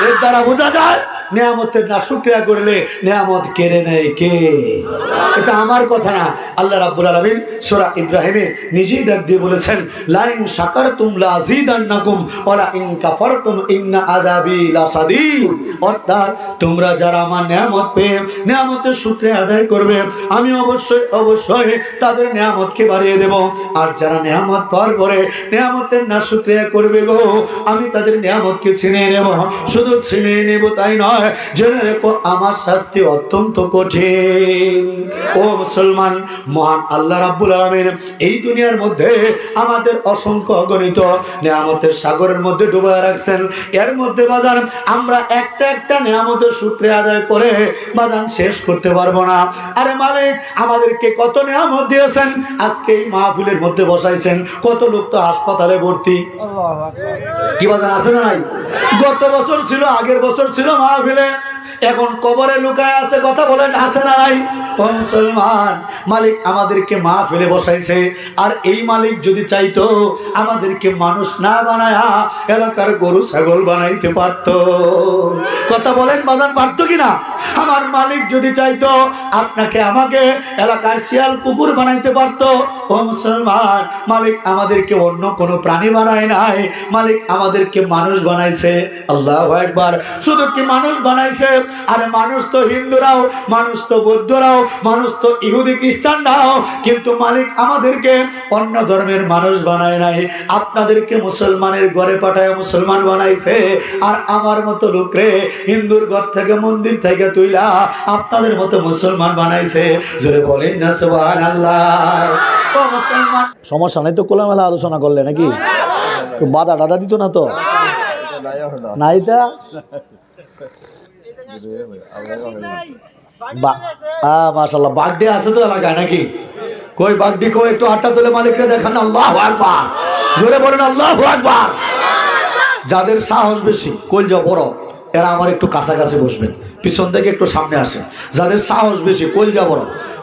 এর দ্বারা বোঝা যায় নিয়ামতের না শুকরিয়া করলে নিয়ামত কেড়ে নেয় কে? এটা আমার কথা না, আল্লাহ রাব্বুল আলামিন সূরা ইব্রাহিমে নিজেই ডাক দিয়ে বলেছেন, লা ইন শাকারতুম লা আযীদান্নাকুম ওয়া লা ইন কাফারতুম ইন্না আযাবি লাশাদীদ। অর্থাৎ তোমরা যারা আমার নিয়ামত পেয়ে নিয়ামতের শুকরিয়া আদায় করবে, আমি অবশ্যই তাদের নিয়ামতকে বাড়িয়ে দেব। আর যারা নিয়ামত পাওয়ার পরে নিয়ামতের না শুকরিয়া করবে গো, আমি তাদের নিয়ামতকে ছিনিয়ে নেব। শুধু ছিনিয়ে নেব তাই নয়, জেনে রেখো আমার শাস্তি অত্যন্ত কঠিন। ও মুসলমান, মহান আল্লাহ রাব্বুল আলামিন এই দুনিয়ার মধ্যে আমাদের অসংখ্য অগণিত নিয়ামতের সাগরের মধ্যে ডুবায় রাখছেন। এর মধ্যে বাজান আমরা একটা একটা নিয়ামতের শুকরিয়া আদায় করে বাজান শেষ করতে পারবো না। আরে মালিক আমাদেরকে কত নিয়ামত দিয়েছেন, আজকে এই মাহফিলের মধ্যে বসাইছেন। কত লোক তো হাসপাতালে ভর্তি, কি বাজান আছে না নাই? গত বছর ছিল, আগের বছর ছিল মাহফিলে, এখন কবরে লুকায় আছে। কথা বলেন আছে না নাই? ও মুসলমান, মালিক আমাদেরকে মাহফিলে বসাইছে। আর এই মালিক যদি চাইতো আমাদেরকে মানুষ না বানায়া এলাকার গরু ছাগল বানাইতে পারতো। কথা বলেন বাজান, পারতো কিনা? আমার মালিক যদি চাইতো আপনাকে আমাকে এলাকার শিয়াল কুকুর বানাইতে পারতো। ও মুসলমান, মালিক আমাদেরকে অন্য কোনো প্রাণী বানায় নাই, মালিক আমাদেরকে মানুষ বানাইছে। আল্লাহু আকবার। শুধু কি মানুষ বানাইছে? আরে মানুষ তো হিন্দুরাও, মানুষ তো বৌদ্ধরাও, মানুষ তো ইহুদি খ্রিস্টানরাও, কিন্তু মালিক আমাদেরকে অন্য ধর্মের মানুষ বানায় নাই। আপনাদেরকে মুসলমানের ঘরে পাঠায় মুসলমান বানাইছে। আর আমার মতো লোকরে হিন্দুর ঘর থেকে মন্দির থেকে তুইলা আপনাদের মতো মুসলমান বানাইছে। জোরে বলেন না সুবহানাল্লাহ। ও মুসলমান, সমস্যা নাই তো, খোলামেলা আলোচনা করলে নাকি? বাধা টাধা দিত না তো? নাইতা মাশাআল্লাহ, বাগডে আছে তো এলাকায় নাকি? কই বাগডি কই, একটু আটটা তুলে মালিককে দেখান। আল্লাহু আকবার। জোরে বলেন আল্লাহু আকবার। যাদের সাহস বেশি, কলজা বড়, এরা আমার একটু কাছাকাছি বসবেন, পিছন থেকে একটু সামনে আসেন। যাদের সাহস বেশি, কলজা বড়,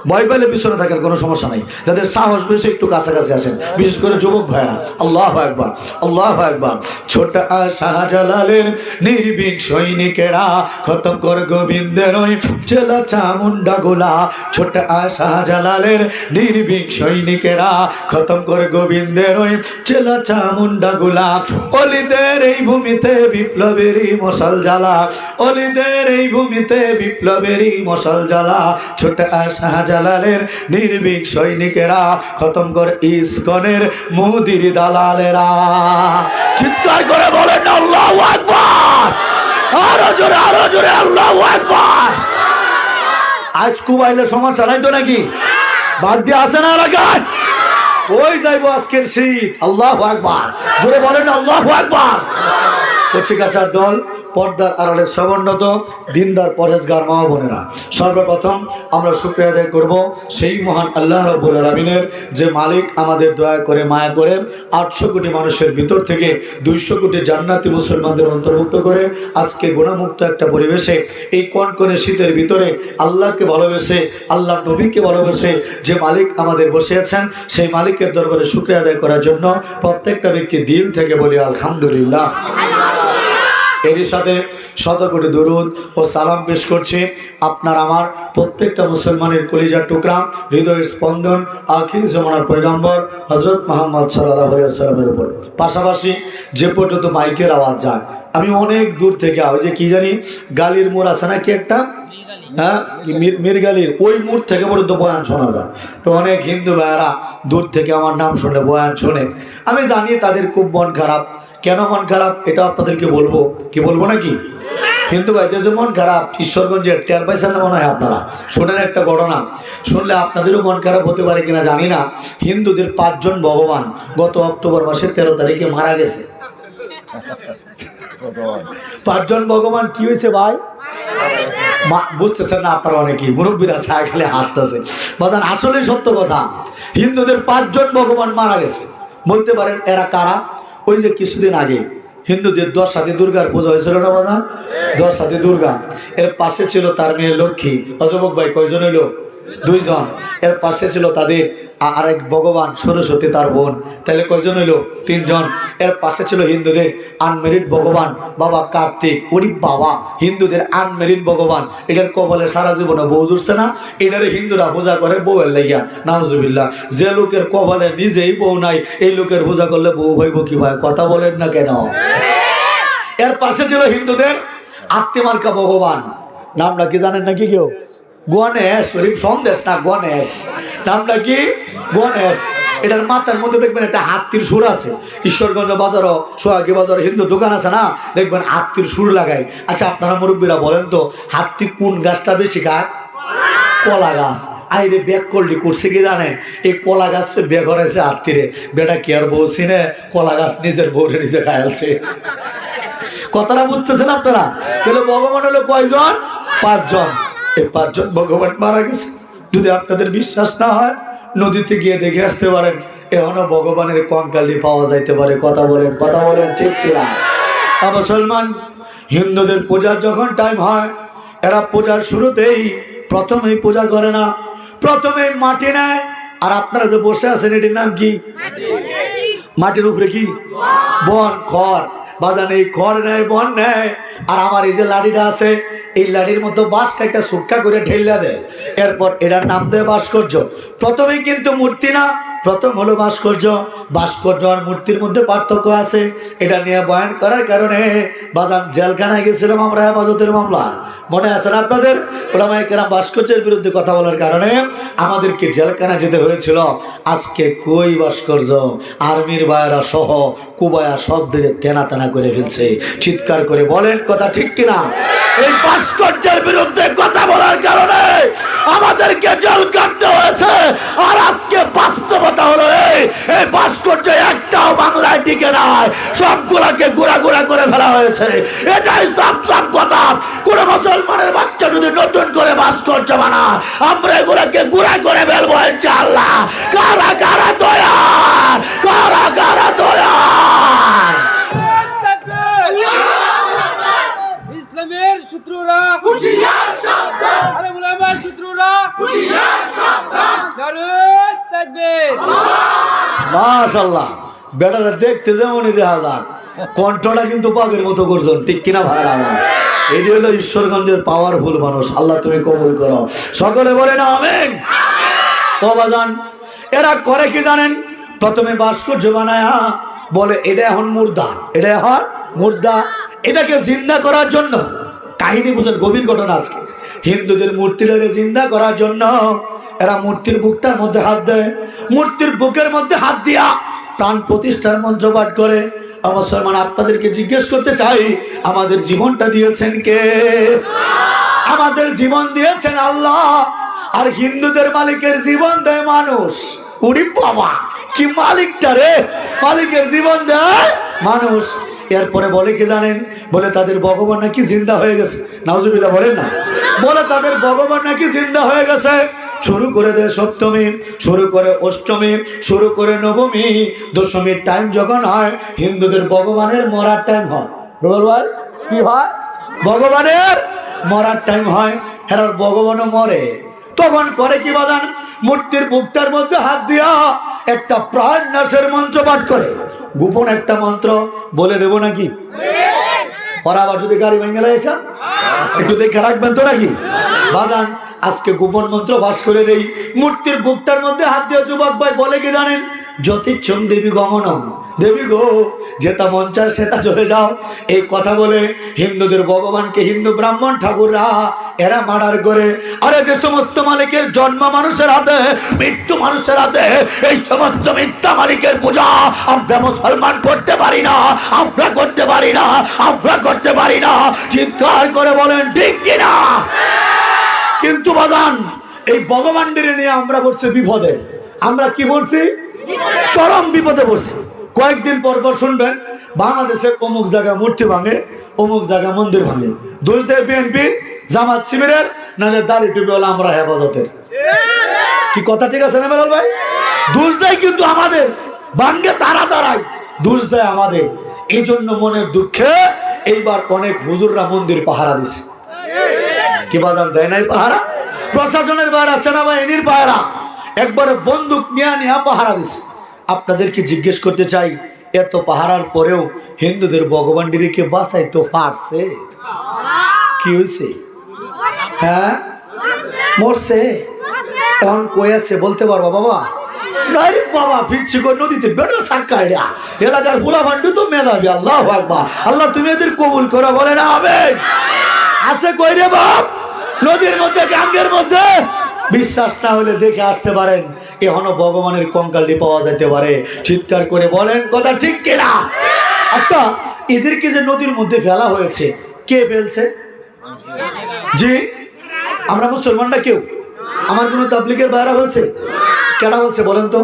ভয় পাইলে পিছনে থাকেন, কোনো সমস্যা নাই। যাদের সাহস বেশি একটু কাছাকাছি আসেন, বিশেষ করে যুবক ভাইরা। আল্লাহু আকবার, আল্লাহু আকবার। ছোট শাহজালালের নির্ভীক সৈনিকেরা খতম কর গোবিন্দের ওই চেলা চামুন্ডা গোলা। ছোট শাহজালালের নির্ভীক সৈনিকেরা খতম কর গোবিন্দের ওই চেলা চামুন্ডা গোলা। অলিদের এই ভূমিতে বিপ্লবেরই মশাল জ্বালা, অলিদের এই ভূমিতে বিপ্লবেরই মশাল জ্বালা। ছোট শাহজালালের নির্ভীক সৈনিকেরা খতম কর ইসকনের মুদির দালালেরা। চিৎকার করে বলেন আল্লাহু আকবার। আরো জোরে আল্লাহু আকবার। আজ কুবাইলে সমস্যা নাই তো নাকি? বাদ দিয়ে আসে না এলাকায়? ওই যাইবো আজকের শীত। আল্লাহু আকবার। জোরে বলেন আল্লাহু আকবার। কচিকাচার দল, পর্দার আড়ালে সবর্ণত দিনদার পরেশগার মা বোনেরা, সর্বপ্রথম আমরা শুকরিয়া আদায় করব সেই মহান আল্লাহ রাব্বুল আলামিনের, যে মালিক আমাদের দয়া করে মায়া করে 800 কোটি মানুষের ভিতর থেকে 200 কোটি জান্নাতি মুসলমানদের অন্তর্ভুক্ত করে আজকে গুণামুক্ত একটা পরিবেশে এই কনকনে শীতের ভিতরে আল্লাহকে ভালোবেসে, আল্লাহ নবীকে ভালোবেসে যে মালিক আমাদের বসে আছেন, সেই মালিকের দরবারে শুকরিয়া আদায় করার জন্য প্রত্যেকটা ব্যক্তি দিল থেকে বলি আলহামদুলিল্লাহ। এরই সাথে শত কোটি দরুদ ও সালাম পেশ করছি আপনার আমার প্রত্যেকটা মুসলমানের কলিজার টুকরা, হৃদয়ের স্পন্দন, আখির জমানার পয়গম্বর হযরত মুহাম্মদ সাল্লাল্লাহু আলাইহি ওয়াসাল্লামের উপর। পাশাপাশি যে পর্যন্ত মাইকের আওয়াজ যায়, আমি অনেক দূর থেকে, ওই যে কি জানি গালির মোড় আছে না কি একটা, হ্যাঁ মিরগালির, ওই মোড় থেকে পর্যন্ত বয়ান শোনা যায়। তো অনেক হিন্দু ভাইয়েরা দূর থেকে আমার নাম শুনে বয়ান শোনে। আমি জানি তাদের খুব মন খারাপ। কেন মন খারাপ এটা আপনাদেরকে বলবো, কি বলবো নাকি? হিন্দু ভাইদের যে মন খারাপ, ঈশ্বরগঞ্জের টের পাইছেন না মনে হয় আপনারা? শোনেন একটা ঘটনা, শুনলে আপনাদেরও মন খারাপ হতে পারে কিনা জানি না। হিন্দুদের 5 জন ভগবান গত অক্টোবর মাসের 13 তারিখে মারা গেছে। 5 জন ভগবান কি হয়েছে ভাই? বুঝতেছেন না আপনারা? অনেকেই মুরব্বীরা সাইকেলে হাসতেছে। বাজান আসলে সত্য কথা, হিন্দুদের 5 জন ভগবান মারা গেছে। বলতে পারেন এরা কারা? ওই যে কিছুদিন আগে হিন্দুদের 10 হাতি দুর্গার পূজা হয়েছিল না বাজান? 10 হাতি দুর্গা, এর পাশে ছিল তার মেয়ে লক্ষ্মী। অযুবক ভাই কয়জন হইল? 2 জন। এর পাশে ছিল তাদের আরেক ভগবান সরস্বতী তার বোন, তাহলে কয়জন হইলো? 3 জন। এর পাশে ছিল হিন্দুদের আনমেরিড ভগবান বাবা কার্তিক। ওরি বাবা, হিন্দুদের আনমেরিড ভগবান, এটার কবলে সারা জীবনে বউ জুড়ছে না, এটারে হিন্দুরা পূজা করে বউয়ের লাইয়া। নাউজুবিল্লাহ। যে লোকের কবলে নিজেই বউ নাই, এই লোকের পূজা করলে বউ হইব কি ভাই? কথা বলেন না কেন? এর পাশে ছিল হিন্দুদের আত্মমার্কা ভগবান, নামটা কি জানেন নাকি কেউ? গণেশ। সন্দেশ না, গণেশ। নামটা কি? গণেশ। এটার মাথার মধ্যে দেখবেন একটা হাতির সুর আছে। ঈশ্বরগঞ্জ বাজারও, সোহাগী বাজার হিন্দু দোকান আছে না, দেখবেন হাতির সুর লাগায়। আচ্ছা আপনারা মুরব্বীরা বলেন তো, হাতি কোন গাছটা বেশি খায়? কলা গাছ। আইরে ব্যাগ কলটি করছে কি জানেন? এই কলা গাছে বেগ হরেছে হাতিরে। বেটা কি আর বউ চিনে? কলা গাছ নিজের বউরে নিজে খায়ালছে। কথাটা বুঝতেছেন আপনারা? তাহলে ভগবান হলো কয়জন? 5 জন। এই 5 জন ভগবান মারা গেছে। যদি আপনাদের বিশ্বাস না হয়, নদীতে গিয়ে দেখে আসতে পারেন, এখনো ভগবানের কঙ্কালি পাওয়া যাইতে পারে। কথা বলেন, কথা বলেন, ঠিক কিনা? মুসলমান হিন্দুদের পূজার যখন টাইম হয়, এরা পূজার শুরুতেই প্রথমেই পূজা করে না, প্রথমেই মাটি নেয়। আর আপনারা যে বসে আছেন, এটির নাম কি? মাটির উপরে কি? বন, খড়। বাজান এই খড় নেয়, বন নেয়। আর আমার এই যে লাঠিটা আছে, এই লাঠির মধ্যে বাঁশ কাটা সুক্কা করে ঢেলা দেয়। এরপর এটার নাম দেয় ভাস্কর্য। প্রথমেই কিন্তু মূর্তি না, প্রথম হলো ভাস্কর্য। ভাস্কর্য আর মূর্তির মধ্যে পার্থক্য আছে। এটা নিয়ে বয়ান করার কারণে বাজান জেলখানায় গেছিলাম আমরা হেফাজতের মামলা, মনে আছে না আপনাদের? ওলামায়ে কেরাম ভাস্কর্যের বিরুদ্ধে কথা বলার কারণে আমাদেরকে জেলখানায় যেতে হয়েছিল। আজকে কই ভাস্কর্য? আর্মির বায়রা সহ কুবায়া সব দিকে তেনা তেনা করে ফেলছে। চিৎকার করে বলেন কথা ঠিক কিনা? এই ভাস্কর্যের বিরুদ্ধে কথা বলার কারণে আমাদেরকে জেল কাটতে হয়েছে। আর আজকে বাস্তবতা হলো এই ভাস্কর্য একটাও বাংলায় টিকে নাই, সবগুলাকে গুড়া গুড়া করে ফেলা হয়েছে। এটাই সাপ সাপ কথা। কোন মুসলমানের বাচ্চা যদি নতুন করে ভাস্কর্য বানায়, আমরা এগুলাকে গুড়া করে ফেলবো ইনশাআল্লাহ। কারা কারা তৈয়ার? কারা কারা তৈয়ার? ইসলামের শত্রুরা হুঁশিয়ার সাবধান, আরে উলামার শত্রুরা হুঁশিয়ার সাবধান। নারে তাকবীর। মাশাআল্লাহ। বেটারা দেখতে যেমনই দেখা যাক, কণ্ঠটা কিন্তু বাঘের মতো করছেন, ঠিক কিনা ভাইরা আমার? এটি হলো ঈশ্বরগঞ্জের পাওয়ারফুল মানুষ। আল্লাহ তুমি কবুল করো। সকলে বলেন আমিন। ও বাজান, এরা করে কি জানেন? প্রথমে ভাস্কর্য বানায়া বলে এটা এখন মুর্দা, এটা এখন মুর্দা। এটাকে জিন্দা করার জন্য, কাহিনী বুঝেন, গভীর ঘটনা আজকে। হিন্দুদের মূর্তিটাকে জিন্দা করার জন্য এরা মূর্তির বুকটার মধ্যে হাত দেয়, মূর্তির বুকের মধ্যে হাত দিয়া প্রাণ প্রতিষ্ঠার মন্ত্র পাঠ করে। মুসলমান আপনাদেরকে জিজ্ঞেস করতে চাই, আমাদের জীবনটা দিয়েছেন কে? আমাদের জীবন দিয়েছেন আল্লাহ। আর হিন্দুদের মালিকের জীবন দেয় মানুষ। উনি বাবা, কি মালিকটা রে! মালিকের জীবন দেয় মানুষ। এরপরে বলে কি জানেন? বলে তাদের ভগবান নাকি জিন্দা হয়ে গেছে। নাউজুবিল্লাহ বলেন না। বলে তাদের ভগবান নাকি জিন্দা হয়ে গেছে। শুরু করে দেয় সপ্তমী, শুরু করে অষ্টমী, শুরু করে নবমী, দশমীর টাইম যখন হয়, হিন্দুদের ভগবানের মরার টাইম হয়। কি হয়? ভগবানের মরার টাইম হয়। হেরার ভগবানও মরে। তখন করে কি বাজান? মূর্তির বুকটার মধ্যে হাত দিয়া একটা প্রাণ নাশের মন্ত্র পাঠ করে। গোপন একটা মন্ত্র বলে দেব নাকি? ওরা আবার যদি গাড়ি ভেঙে লাগেছে একটু দেখে রাখবেন তো নাকি বাজান? আজকে গোপন মন্ত্র ভাস করে দেই। মূর্তির বুকটার মধ্যে হাত দিয়ে যুবক ভাই বলে কি জানেন? জ্যোতিচ্ছম দেবী গমনম, দেবী গো যেটা মন চায় সেটা চলে যাও। এই কথা বলে হিন্দুদের ভগবানকে হিন্দু ব্রাহ্মণ ঠাকুররা এরা মার্ডার করে। আরে যে সমস্ত মালিকের জন্ম মানুষের হাতে, মৃত্যু মানুষের হাতে, এই সমস্ত মিথ্যা মালিকের পূজা আমরা মুসলমান করতে পারি না, আমরা করতে পারি না, আমরা করতে পারি না। চিৎকার করে বলেন ঠিক কিনা? কিন্তু বাজান, এই ভগবানদের নিয়ে আমরা পড়ছি বিপদে। আমরা কি বলছি? চরম বিপদে পড়ছি। কয়েকদিন পর পর শুনবেন বাংলাদেশের অমুক জায়গায় মূর্তি ভাঙে, অমুক জায়গায় মন্দির ভাঙে। দোষ দেয় বিএনপি, জামাত শিবিরের, নাহলে দাড়ি টুপি হলো আমরা হেফাজতের। কি কথা ঠিক আছে না বেলাল ভাই? দোষ দেয় কিন্তু আমাদের, ভাঙ্গে তারা দাঁড়ায়, দোষ দেয় আমাদের। এই জন্য মনের দুঃখে এইবার অনেক হুজুররা মন্দির পাহারা দিছে। কি বাজান দেয় নাই পাহারা? প্রশাসনের পাহারা, সেনাবাহিনীর পাহারা। একবারে বন্দুক নিয়ে পাহারা দিছে। আপনাদেরকে জিজ্ঞেস করতে চাই, এত পাহারার পরেও হিন্দুদের ভগবান ডিরিকে বাঁচাইতে পারছে? কি হয়েছে? হ্যাঁ, মরছে। এখন কই আছে বলতে পারবা বাবা? নারে বাবা, ফিরছি কই নদীতে বেড়ো সাক্ষাইরা। এলাকার ফুলা ভান্ডু তো মেধাবী। আল্লাহু আকবার। আল্লাহ তুমি এদের কবুল করো, বলে না আমিন। আছে কই রে বাপ? নদীর মধ্যে, গাঙ্গের মধ্যে। বিশ্বাস না হলে দেখে আসতে পারেন, এখনো ভগবানের কঙ্কালটি পাওয়া যেতে পারে। চিৎকার করে বলেন কথা ঠিক কিনা? আচ্ছা, এদেরকে যে নদীর মধ্যে ফেলা হয়েছে, কে ফেলছে? জি, আমরা মুসলমানরা কেউ? আমার কোনো তাবলিগের বাইরা বলছে? কেডা বলছে বলেন তো?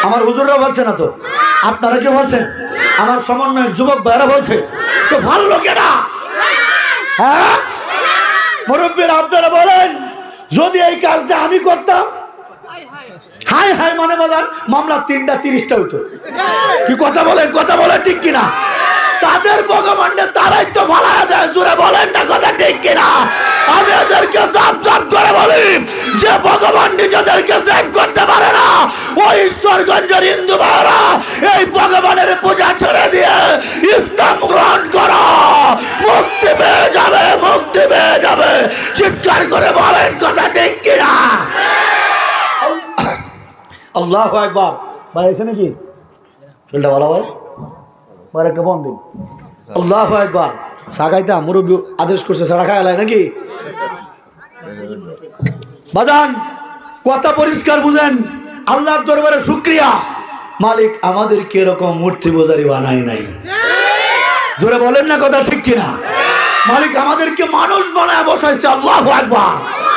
আমার হুজুররা বলছে না তো? আপনারা কেউ বলছেন? আমার সমন্বয়ক যুবক বাইরা বলছে? তো ভালো কেডা? হ্যাঁ মুরব্বীরা, আপনারা বলেন, যদি এই কাজটা আমি করতাম, হাই হাই মানে বাজার মামলা 3টা 30টা হইতো। কি কথা বলেন? কথা বলেন ঠিক কিনা? তাদের ভগবানকে তারাই তো ভালো যায়। জোরে বলেন না কথা ঠিক কিনা? আমি এদেরকে সাফ সাফ করে বলি, যে ভগবান নিজেদেরকে সেভ করতে পারে না, ওই ঈশ্বরগঞ্জের হিন্দু ভাইরা এই ভগবানের পূজা ছেড়ে দিয়ে ইসলাম গ্রহণ করো, মুক্তি পেয়ে যাবে, মুক্তি পেয়ে যাবে। চিৎকার করে বলেন কথা ঠিক কিনা? আল্লাহু আকবার। ভাই এসে নাকি? চলটা ভালো ভাই, আর একটা বন্ধ দিন। আল্লাহু আকবার। সাগাইতে মুরব্বী আদেশ করছে, সারা খায় নাকি? বাজান কথা পরিষ্কার বুঝেন। আল্লাহর দরবারে শুকরিয়া, মালিক আমাদেরকে এরকম মূর্তি পূজারি বানায় নাই। জোরে বলেন না কথা ঠিক কিনা? মালিক আমাদেরকে মানুষ বানায় বসাইছে। আল্লাহু আকবার।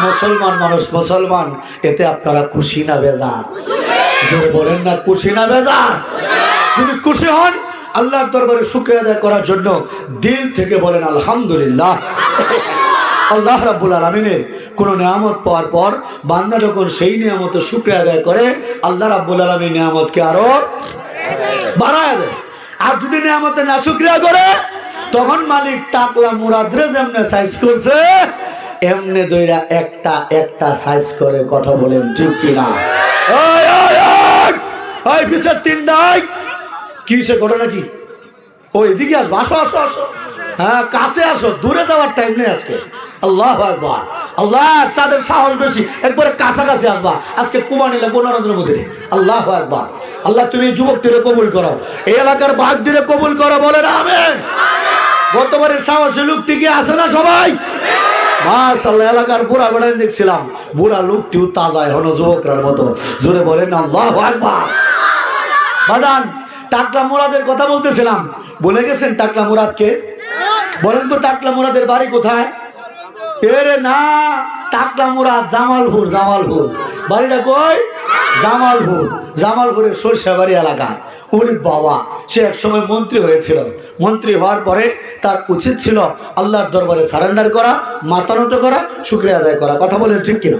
মুসলমান মানুষ, মুসলমান, এতে আপনারা খুশি না বেজার? জোরে বলেন না খুশি না বেজার? যদি খুশি হন, আল্লাহর দরবারে শুকরিয়া আদায় করার জন্য দিল থেকে বলেন আলহামদুলিল্লাহ। আল্লাহ রাব্বুল আলামিনের কোনো নিয়ামত পাওয়ার পর বান্দা যখন সেই নিয়ামতের শুকরিয়া আদায় করে, আল্লাহ রাব্বুল আলামিন নিয়ামতকে আরো বাড়ায় দেয়। আর যদি নিয়ামতে না শুকরিয়া করে, তখন মালিক টাকলা মুরাদরে যেমনে সাইজ করছে, এমনে দইরা একটা একটা সাইজ করে। কথা বলেন ঠিক কিনা? ওই ওই ওই ওই পিছের 3টাই কি সে ঘটনা কি? ও এদিকে আসবো, আসো আসো আসো। হ্যাঁ কাছে আসো, দূরে যাওয়ার টাইম নেই আজকে। আল্লাহু আকবার। আল্লাহ যাদের সাহস বেশি একবারে কাছাকাছি আসবা। আজকে কুরবানি লাগবো নরেন্দ্র মোদীর। আল্লাহু আকবার। আল্লাহ তুমি যুবকটিরে কবুল করো, এই এলাকার বাঘটিরে কবুল করো, বলে না আমিন। গতবারের সাহসী লোকটি কি আছে না সবাই? মাশাআল্লাহ। এলাকার বুড়া বেড়াই দেখছিলাম, বুড়া লোকটিও তাজা এখনো যুবকরার মতো। জোরে বলেন আল্লাহু আকবার। বাজান টাকলা মুরাদের কথা বলতেছিলাম, বলে গেছেন টাকলা মুরাদকে? বলেন তো টাকলা মুরাদের বাড়ি কোথায়? এরে না, টাকলা মুরাদ জামালপুর। জামালপুর বাড়িটা কই? জামালপুর। জামালপুরের সরষাবাড়ি এলাকা। ওরে বাবা, সে এক সময় মন্ত্রী হয়েছিল। মন্ত্রী হওয়ার পরে তার উচিত ছিল আল্লাহর দরবারে সারেন্ডার করা, মাথা নত করা, শুকরিয়া আদায় করা। কথা বলেন ঠিক কিনা?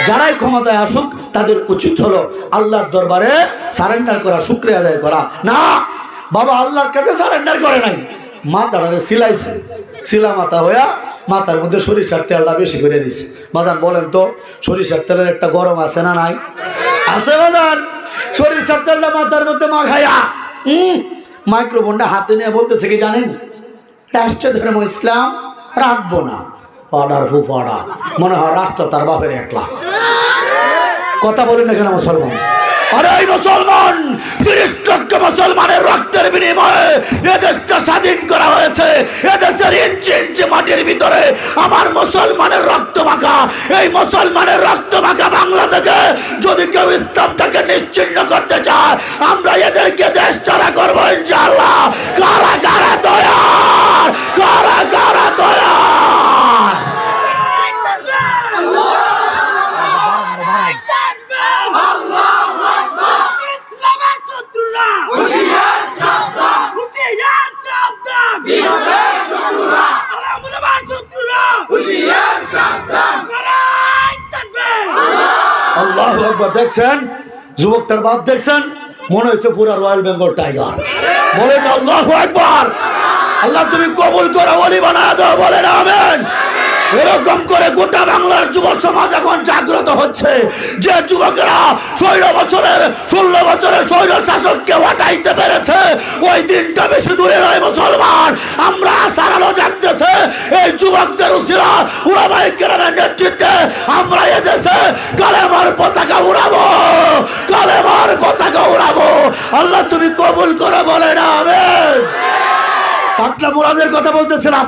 যারাই ক্ষমতায় আসুক তাদের উচিত হলো আল্লাহর দরবারে সারেন্ডার করা, শুকরিয়া আদায় করা। না বাবা, আল্লাহর কাছে সারেন্ডার করে নাই, মাথাটারে সিলাইছে। সিলা মাথা হইয়া মাথার মধ্যে সরিষার তেলটা বেশি করে দিছে। বাজান বলেন তো, সরিষার তেলের একটা গরম আছে না নাই? আছে বাজান। সরিষার তেলটা মাথার মধ্যে মাখাইয়া মাইক্রোফোনটা হাতে নিয়ে বলতেছে কি জানেন? রাষ্ট্র ধর্ম ইসলাম রাখবো না। অর্ডার ফুফ অর্ডার। মনে হয় রাষ্ট্র তার বাপের একলা। কথা বলেন না কেন মুসলমান? আরে এই মুসলমান, 30 লক্ষ মুসলমানের রক্তের বিনিময়ে এদেশটা স্বাধীন করা হয়েছে। এদেশের ইঞ্চি ইঞ্চি মাটির ভিতরে আমার মুসলমানের রক্ত মাখা। এই মুসলমানের রক্ত মাখা বাংলা থেকে যদি কেউ ইসলামটাকে নিশ্চিহ্ন করতে চায়, আমরা এদেরকে দেশ ছাড়া করবো ইনশাআল্লাহ। কারা কারা তৈয়ার? কারা কারা তৈয়ার? আল্লাহু আকবার। দেখছেন যুবকটার বাপ? দেখছেন? মনে হচ্ছে পুরা রয়্যাল বেঙ্গল টাইগার। বলেন আল্লাহু আকবার। আল্লাহ তুমি কবুল করো, ওলি বানায় দাও, বলেন আমিন। এরকম করে গোটা বাংলার যুব সমাজ এখন জাগ্রত হচ্ছে, যে যুবকেরা 16 বছরের স্বৈর শাসককে হটাইতে পেরেছে, ওই দিনটা বেশি দূরে নয় মুসলমান। আমরা আশার আলো জাগতেছে এই যুবকদের উসিলা উলামায়ে কেরামের নেতৃত্বে আমরা এদেশে কালেমার পতাকা উড়াবো, কালেমার পতাকা উড়াবো। আল্লাহ তুমি কবুল করে বলেন আমিন। পাটনা মুরাদের কথা বলতেছিলাম,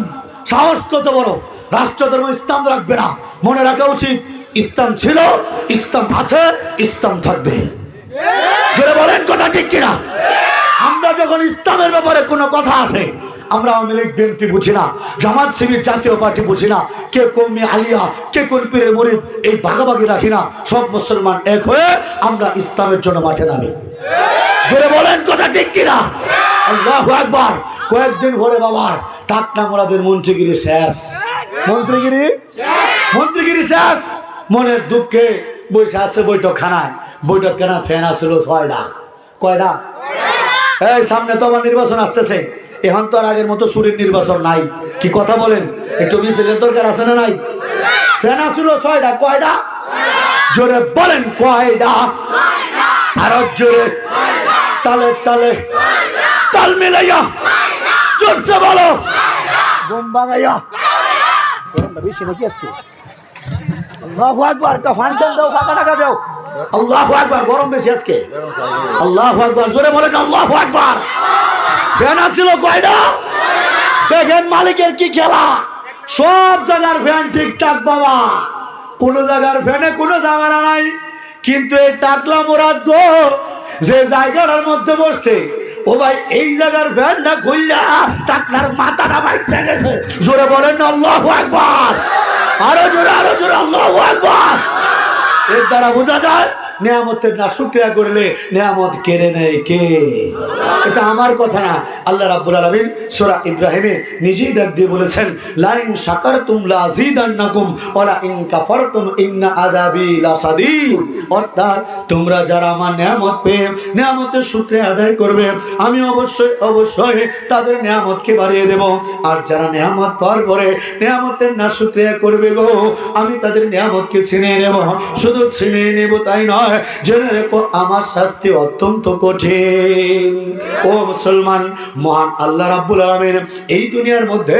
সাহস কত বড়, রাষ্ট্র ধর্ম ইসলাম রাখবে না। মনে রাখা উচিত ইসলাম ছিল, ইসলাম আছে, ইসলাম থাকবে। জোরে বলেন কথা ঠিক কিনা? আমরা যখন ইসলামের ব্যাপারে কোনো কথা আসে, আমরা আওয়ামী লীগ বিএনপি বুঝি না, জামাত শিবির জাতীয় পার্টি বুঝি না, কে কৌমি আলিয়া, কে কোন পীরের মুরিদ, এই ভাগাভাগি রাখি না। সব মুসলমান এক হয়ে আমরা ইসলামের জন্য মাঠে নামি। জোরে বলেন কথা ঠিক কিনা? আল্লাহু আকবার। কয়েকদিন পরে বাবার টাকনা মোরাদের মন্ত্রীগিরি শেষ, মন্ত্রীগিরি শেষ। মনের দুঃখে বসে আছে বৈঠকখানায়। বৈঠকখানা ফ্যান আসলো 6টা। কয়টা? এই সামনে তো আবার নির্বাচন আসতেছে, এখন তো আর আগের মতো চুরির নির্বাচন নাই। কি কথা বলেন? একটু মিছিলের দরকার আছে না নাই? ফ্যান আসলো 6টা। কয়টা? জোরে বলেন কয়টা? আরো জোরে, তালে তালে তাল মিলাইয়া জোরসে বলো, বোম বাগাইয়া। গরমটা বেশি নাকি আজকে? আল্লাহু আকবার। একটা ফান্ডন দাও, ফাঁকা টাকা দাও। আল্লাহু আকবার। গরম বেশি আজকে? আল্লাহু আকবার। জোরে বলেন আল্লাহু আকবার। ফ্যান আসছিল কয়টা? দেখেন মালিকের কি খেলা, সব জায়গার ফ্যান ঠিকঠাক বাবা, কোন জায়গার ফ্যানে কোনো ঝামেলা নাই। কিন্তু এই টাকলা মুরাদ গো যে জায়গাটার মধ্যে বসছে, ও ভাই এই জায়গার ফ্যান না খুললা টাকলার মাথাটা বাইরে গেছে। জোরে বলেন আল্লাহু আকবার। আরো জোরে, আরো জোরে আল্লাহু আকবার। এর দ্বারা বোঝা যায় নিয়ামতের না শুকরিয়া করলে নিয়ামত কেড়ে নেয় কে? এটা আমার কথা না, আল্লাহ রাব্বুল আলামিন সূরা ইব্রাহিমে নিজেই ডাক দিয়ে বলেছেন, লা ইন শাকারতুম লাযিদান্নাকুম ওয়া লা ইন কাফারতুম ইন্না আযাবি লাশাদীদ। অর্থাৎ তোমরা যারা আমার নিয়ামত পেয়ে নিয়ামতের শুকরিয়া আদায় করবে, আমি অবশ্যই অবশ্যই তাদের নিয়ামতকে বাড়িয়ে দেব। আর যারা নিয়ামত পাওয়ার পরে নিয়ামতের না শুকরিয়া করবে গো, আমি তাদের নিয়ামতকে ছিনিয়ে নেব। শুধু ছিনিয়ে নেব তাই নয়, জেনে রেখো আমার শাস্তি অত্যন্ত কঠিন। ও মুসলমান, মহান আল্লাহ রাব্বুল আলামিন এই দুনিয়ার মধ্যে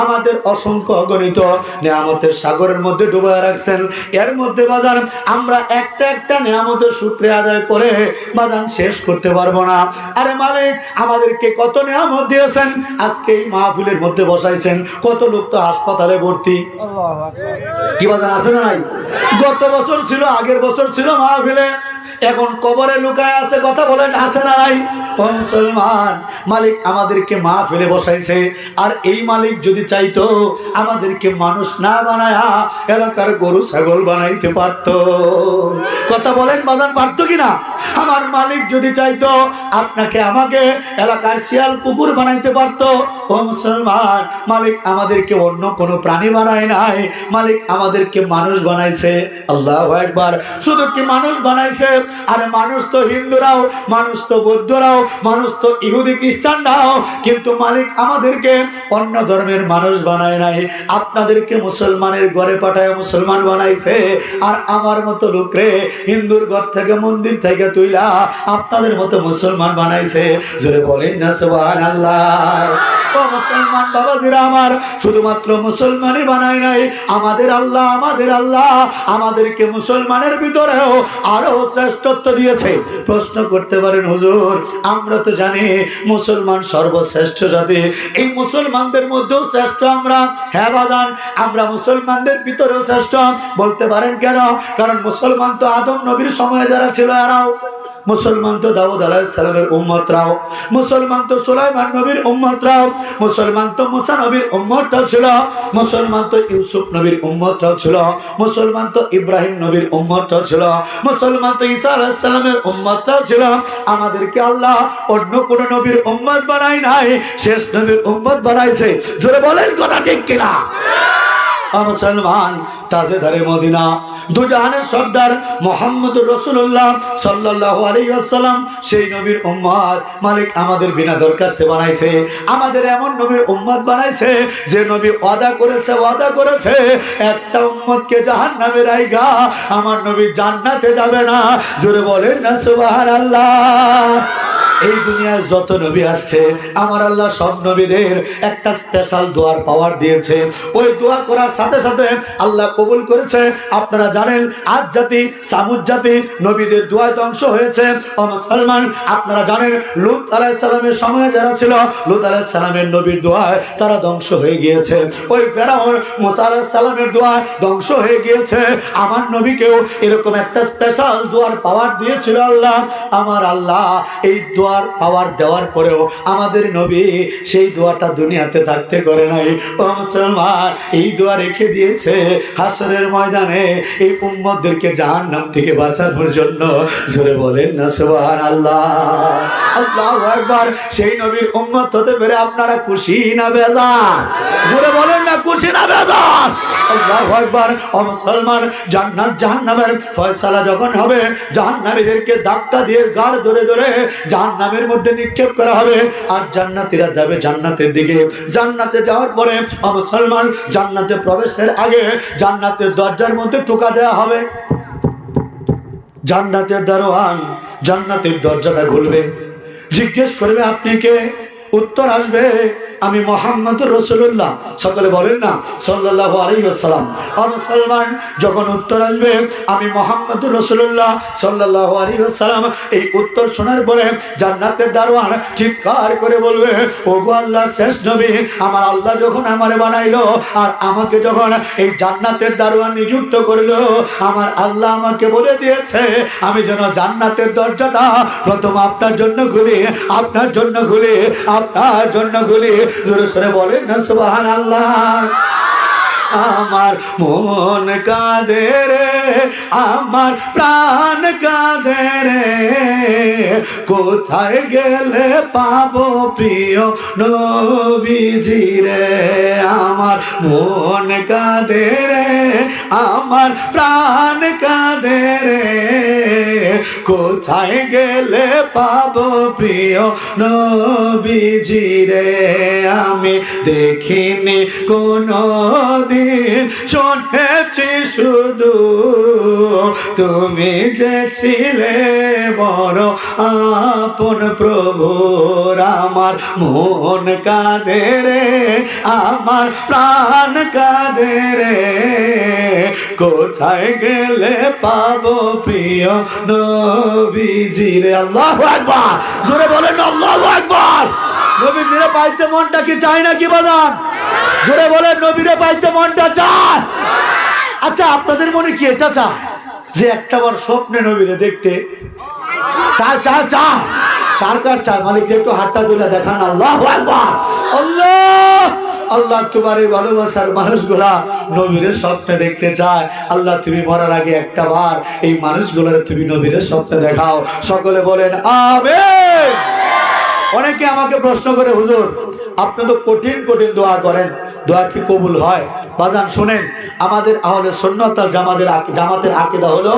আমাদের অসংখ্য অগণিত নিয়ামতের সাগরের মধ্যে ডুবায় রাখছেন। এর মধ্যে বাজান আমরা একটা একটা নিয়ামতের শুকরিয়া আদায় করে বাজান শেষ করতে পারবো না। আরে মালিক আমাদেরকে কত নিয়ামত দিয়েছেন, আজকে এই মাহফিলের মধ্যে বসাইছেন। কত লোক তো হাসপাতালে ভর্তি, কি বাজান আছে না নাই? গত বছর ছিল, আগের বছর ছিল মাহফিলে, এখন কবরে লুকায় আছে। কথা বলেন আছে না নাই? ও মুসলমান, মালিক আমাদেরকে মাহফিলে বসাইছে। আর এই মালিক যদি চাইতো আমাদেরকে মানুষ না বানায়া এলাকার গরু ছাগল বানাইতে পারতো। কথা বলেন বাজান, পারতো কিনা? আমার মালিক যদি চাইতো আপনাকে আমাকে এলাকার শিয়াল কুকুর বানাইতে পারতো। ও মুসলমান, মালিক আমাদেরকে অন্য কোনো প্রাণী বানায় নাই, মালিক আমাদেরকে মানুষ বানাইছে। আল্লাহু আকবার। শুধু কি মানুষ বানাইছে? আরে মানুষ তো হিন্দুরাও, মানুষ তো বৌদ্ধরাও, মানুষ তো ইহুদি খ্রিস্টানরাও, কিন্তু মালিক আমাদেরকে অন্য ধর্মের মানুষ বানায় নাই। আপনাদেরকে মুসলমানের ঘরে পাঠায় মুসলমান বানাইছে। আর আমার মতো লোকরে হিন্দুর ঘর থেকে মন্দির থেকে তুইলা আপনাদের মতো মুসলমান বানাইছে। জোরে বলেন না সুবহানাল্লাহ। ও মুসলমান বাবাজিরা আমার, শুধুমাত্র মুসলমানই বানায় নাই, আমাদের আল্লাহ, আমাদের আল্লাহ আমাদেরকে মুসলমানের ভিতরেও আরো শ্রেষ্ঠত্ব দিয়েছে। প্রশ্ন করতে পারেন হুজুর, আমরা তো জানি মুসলমান সর্বশ্রেষ্ঠ জাতি, এই মুসলমানদের মধ্যেও শ্রেষ্ঠ আমরা। হ্যাঁ বাজান, আমরা মুসলমানদের ভিতরেও শ্রেষ্ঠ। বলতে পারেন কেন? কারণ মুসলমান তো আদম নবীর সময়ে যারা ছিল এরাও, মুসলমান তো দাউদ আলাইহিস সালামের উম্মতরাও, মুসলমান তো সুলাইমান নবীর উম্মতরাও, মুসলমান তো মুসা নবীর উম্মতরাও ছিল, মুসলমান তো ইউসুফ নবীর উম্মতরাও ছিল, মুসলমান তো ইব্রাহিম নবীর উম্মতরাও ছিল, মুসলমান তো ঈসা আলাইহিস সালামের উম্মতরাও ছিল। আমাদেরকে আল্লাহ অন্য কোন নবীর উম্মত বানায় নাই, শেষ নবীর উম্মত বানাইছে। জোরে বলেন কথা ঠিক কিনা? মুসলমান তাজেদারে মদিনা দুজাহানের সর্দার মুহাম্মদুর রাসূলুল্লাহ সাল্লাল্লাহু আলাইহি ওয়াসাল্লাম সেই নবীর উম্মত মালিক আমাদের বিনা দরখাস্তে বানাইছে আমাদের এমন নবীর উম্মত বানাইছে যে নবী ওয়াদা করেছে একটা উম্মতকে জাহান্নামে রাইগা আমার নবী জান্নাতে যাবে না জোরে বলেন না সুবহানাল্লাহ এই দুনিয়ায় যত নবী আসছে আমার আল্লাহ সব নবীদের একটা স্পেশাল দোয়ার পাওয়ার দিয়েছে ওই দোয়া করার সাথে সাথে আল্লাহ কবুল করেছে আপনারা জানেন আদ জাতি সামুদ জাতি নবীদের দোয়ায় ধ্বংস হয়েছে ও মুসলমান আপনারা জানেন লূত আলাইহিস সালামের সময়ে যারা ছিল লূত আলাইহিস সালামের নবীর দোয়ায় তারা ধ্বংস হয়ে গিয়েছে ওই ফেরাউন মুসা আলাইহিস সালামের দোয়ায় ধ্বংস হয়ে গিয়েছে আমার নবীকেও এরকম একটা স্পেশাল দোয়ার পাওয়ার দিয়েছিল আল্লাহ আমার আল্লাহ এই দোয়ার পাওয়ার দেওয়ার পরেও আমাদের নবী সেই দোয়াটা দুনিয়াতে থাকতে করে নাই ও মুসলমান এই দোয়া রেখে দিয়েছে হাসরের ময়দানে এই উম্মতদেরকে জাহান্নাম থেকে বাঁচানোর জন্য জোরে বলেন না সুবহানাল্লাহ আল্লাহু আকবার সেই নবীর উম্মত হতে পেরে আপনারা খুশি না বেজার জোরে বলেন না খুশি না বেজার আল্লাহু আকবার ও মুসলমান জান্নাত জাহান্নামের ফয়সালা যখন হবে জাহান্নামীদেরকে ধাক্কা দিয়ে গাড় ধরে ধরে জাহান্নামের মধ্যে নিক্ষেপ করা হবে আর জান্নাতীরা যাবে জান্নাতের দিকে জান্নাতে যাওয়ার পরে ও মুসলমান জান্নাতে প্রবেশের আগে জান্নাতের দরজার মধ্যে টোকা দেওয়া হবে জান্নাতের দারোয়ান জান্নাতের দরজাটা খুলবে জিজ্ঞেস করবে আপনি কে উত্তর আসবে আমি মুহাম্মদুর রাসূলুল্লাহ সকলে বলেন না সাল্লাল্লাহু আলাইহি ওয়াসাল্লাম ও মুসলমান যখন উত্তর আসবে আমি মুহাম্মদুর রাসূলুল্লাহ সাল্লাল্লাহু আলাইহি ওয়াসাল্লাম এই উত্তর শোনার পরে জান্নাতের দারোয়ান চিৎকার করে বলবে ওগো আল্লাহর শেষ নবী আমার আল্লাহ যখন আমারে বানাইলো আর আমাকে যখন এই জান্নাতের দারোয়ান নিযুক্ত করলো আমার আল্লাহ আমাকে বলে দিয়েছে আমি যেন জান্নাতের দরজাটা প্রথম আপনার জন্য খুলি আপনার জন্য খুলি আপনার জন্য খুলি জোরে সরে বলেন না সুবহানাল্লাহ আমার মন কাঁদে রে আমার প্রাণ কাঁদে রে কোথায় গেলে পাবো প্রিয় নবীজি রে আমার মন কাঁদে রে আমার প্রাণ কাঁদে রে কোথায় গেলে পাবো প্রিয় নবীজি রে আমি দেখিনি কোনো শুনেছি শুধু তুমি যে ছিলে বড় আপন প্রভুর আমার মন কাঁদে রে আমার প্রাণ কাঁদে রে কোথায় গেলে পাবো প্রিয় নবীজি রে আল্লাহু আকবার জোরে বলেন আল্লাহু আকবার নবীজিরে পাইতে মনটা কি চায় নাকি বাজান জোরে বলেন নবীরে পাইতে মনটা চায় আচ্ছা আপনাদের মনে কি এটা চায় যে একটাবার স্বপ্নে নবীরে দেখতে চায় চায় চায় কার কার চায় মালিক একটু হাতটা তুলে দেখান আল্লাহু আকবার আল্লাহ আল্লাহ তোমার এই ভালোবাসার মানুষগুলা নবীরে স্বপ্নে দেখতে চায় আল্লাহ তুমি মরার আগে একটা বার এই মানুষগুলোর তুমি নবীরে স্বপ্নে দেখাও সকলে বলেন আমিন অনেকে আমাকে প্রশ্ন করে হুজুর আপনি তো কঠিন কঠিন দোয়া করেন দোয়া কি কবুল হয় বাজান শুনেন আমাদের আহলে সুন্নাত ওয়াল জামাতের আকীদা হলো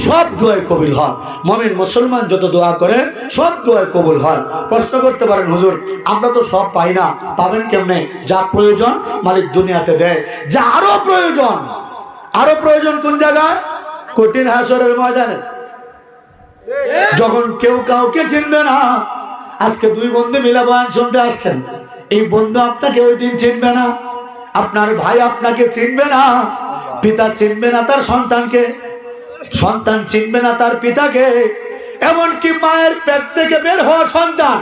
সব দোয়াই কবুল হয় মুমিন মুসলমান যত দোয়া করে সব দোয়াই কবুল হয় প্রশ্ন করতে পারেন হুজুর আমরা তো সব পাই না পাবেন কেমনে যা প্রয়োজন মালিক দুনিয়াতে দেয় যা আরো প্রয়োজন কোন জায়গায় কঠিন হাসরের ময়দানে যখন কেউ কাউকে চিনবে না আজকে দুই বন্ধু মিলে বয়ান শুনতে আসছেন এই বন্ধু আপনাকে ওই দিন চিনবে না আপনার ভাই আপনাকে চিনবে না পিতা চিনবে না তার সন্তানকে সন্তান চিনবে না তার পিতাকে এমনকি মায়ের পেট থেকে বের হওয়া সন্তান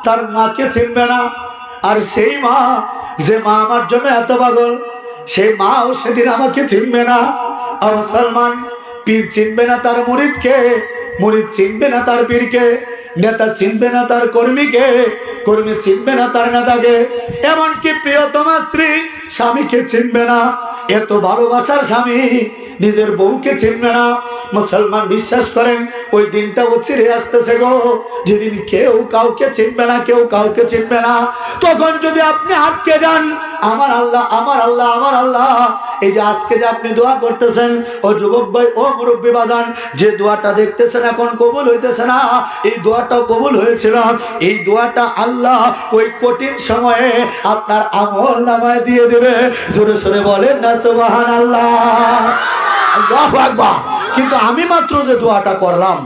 তার মাকে চিনবে না আর সেই মা যে মা আমার জন্য এত পাগল সেই মাও সেদিন আমাকে চিনবে না আর মুসলমান পীর চিনবে না তার মুরিদকে মুরিদ চিনবে না তার পীরকে নেতা চিনবে না তার কর্মীকে কর্মী চিনবে না তার নেতাকে এমনকি প্রিয়তমা স্ত্রী স্বামীকে চিনবে না এত ভালোবাসার স্বামী নিজের বউকে চিনবে না মুসলমান বিশ্বাস করেন ওই দিনটা অচিরে আসতেছে গো যেদিন কেউ কাউকে চিনবে না কেউ কাউকে চিনবে না তখন যদি আপনি আটকে যান আমার আল্লাহ, আমার আল্লাহ, আমার আল্লাহ, এই যে আজকে যে আপনি দোয়া করতেছেন, ও যুবক ভাই, ও মুরব্বী বাজান, যে দোয়াটা দেখতেছেন এখন কবুল হইতেছে না, এই দোয়াটাও কবুল হয়েছিল। এই দোয়াটা আল্লাহ ওই কঠিন সময়ে আপনার আমল নামায় দিয়ে দেবে। জোরে সরে বলেন না সুবহানাল্লাহ, আল্লাহু আকবার। কিন্তু আমি মাত্র যে দোয়াটা করলাম,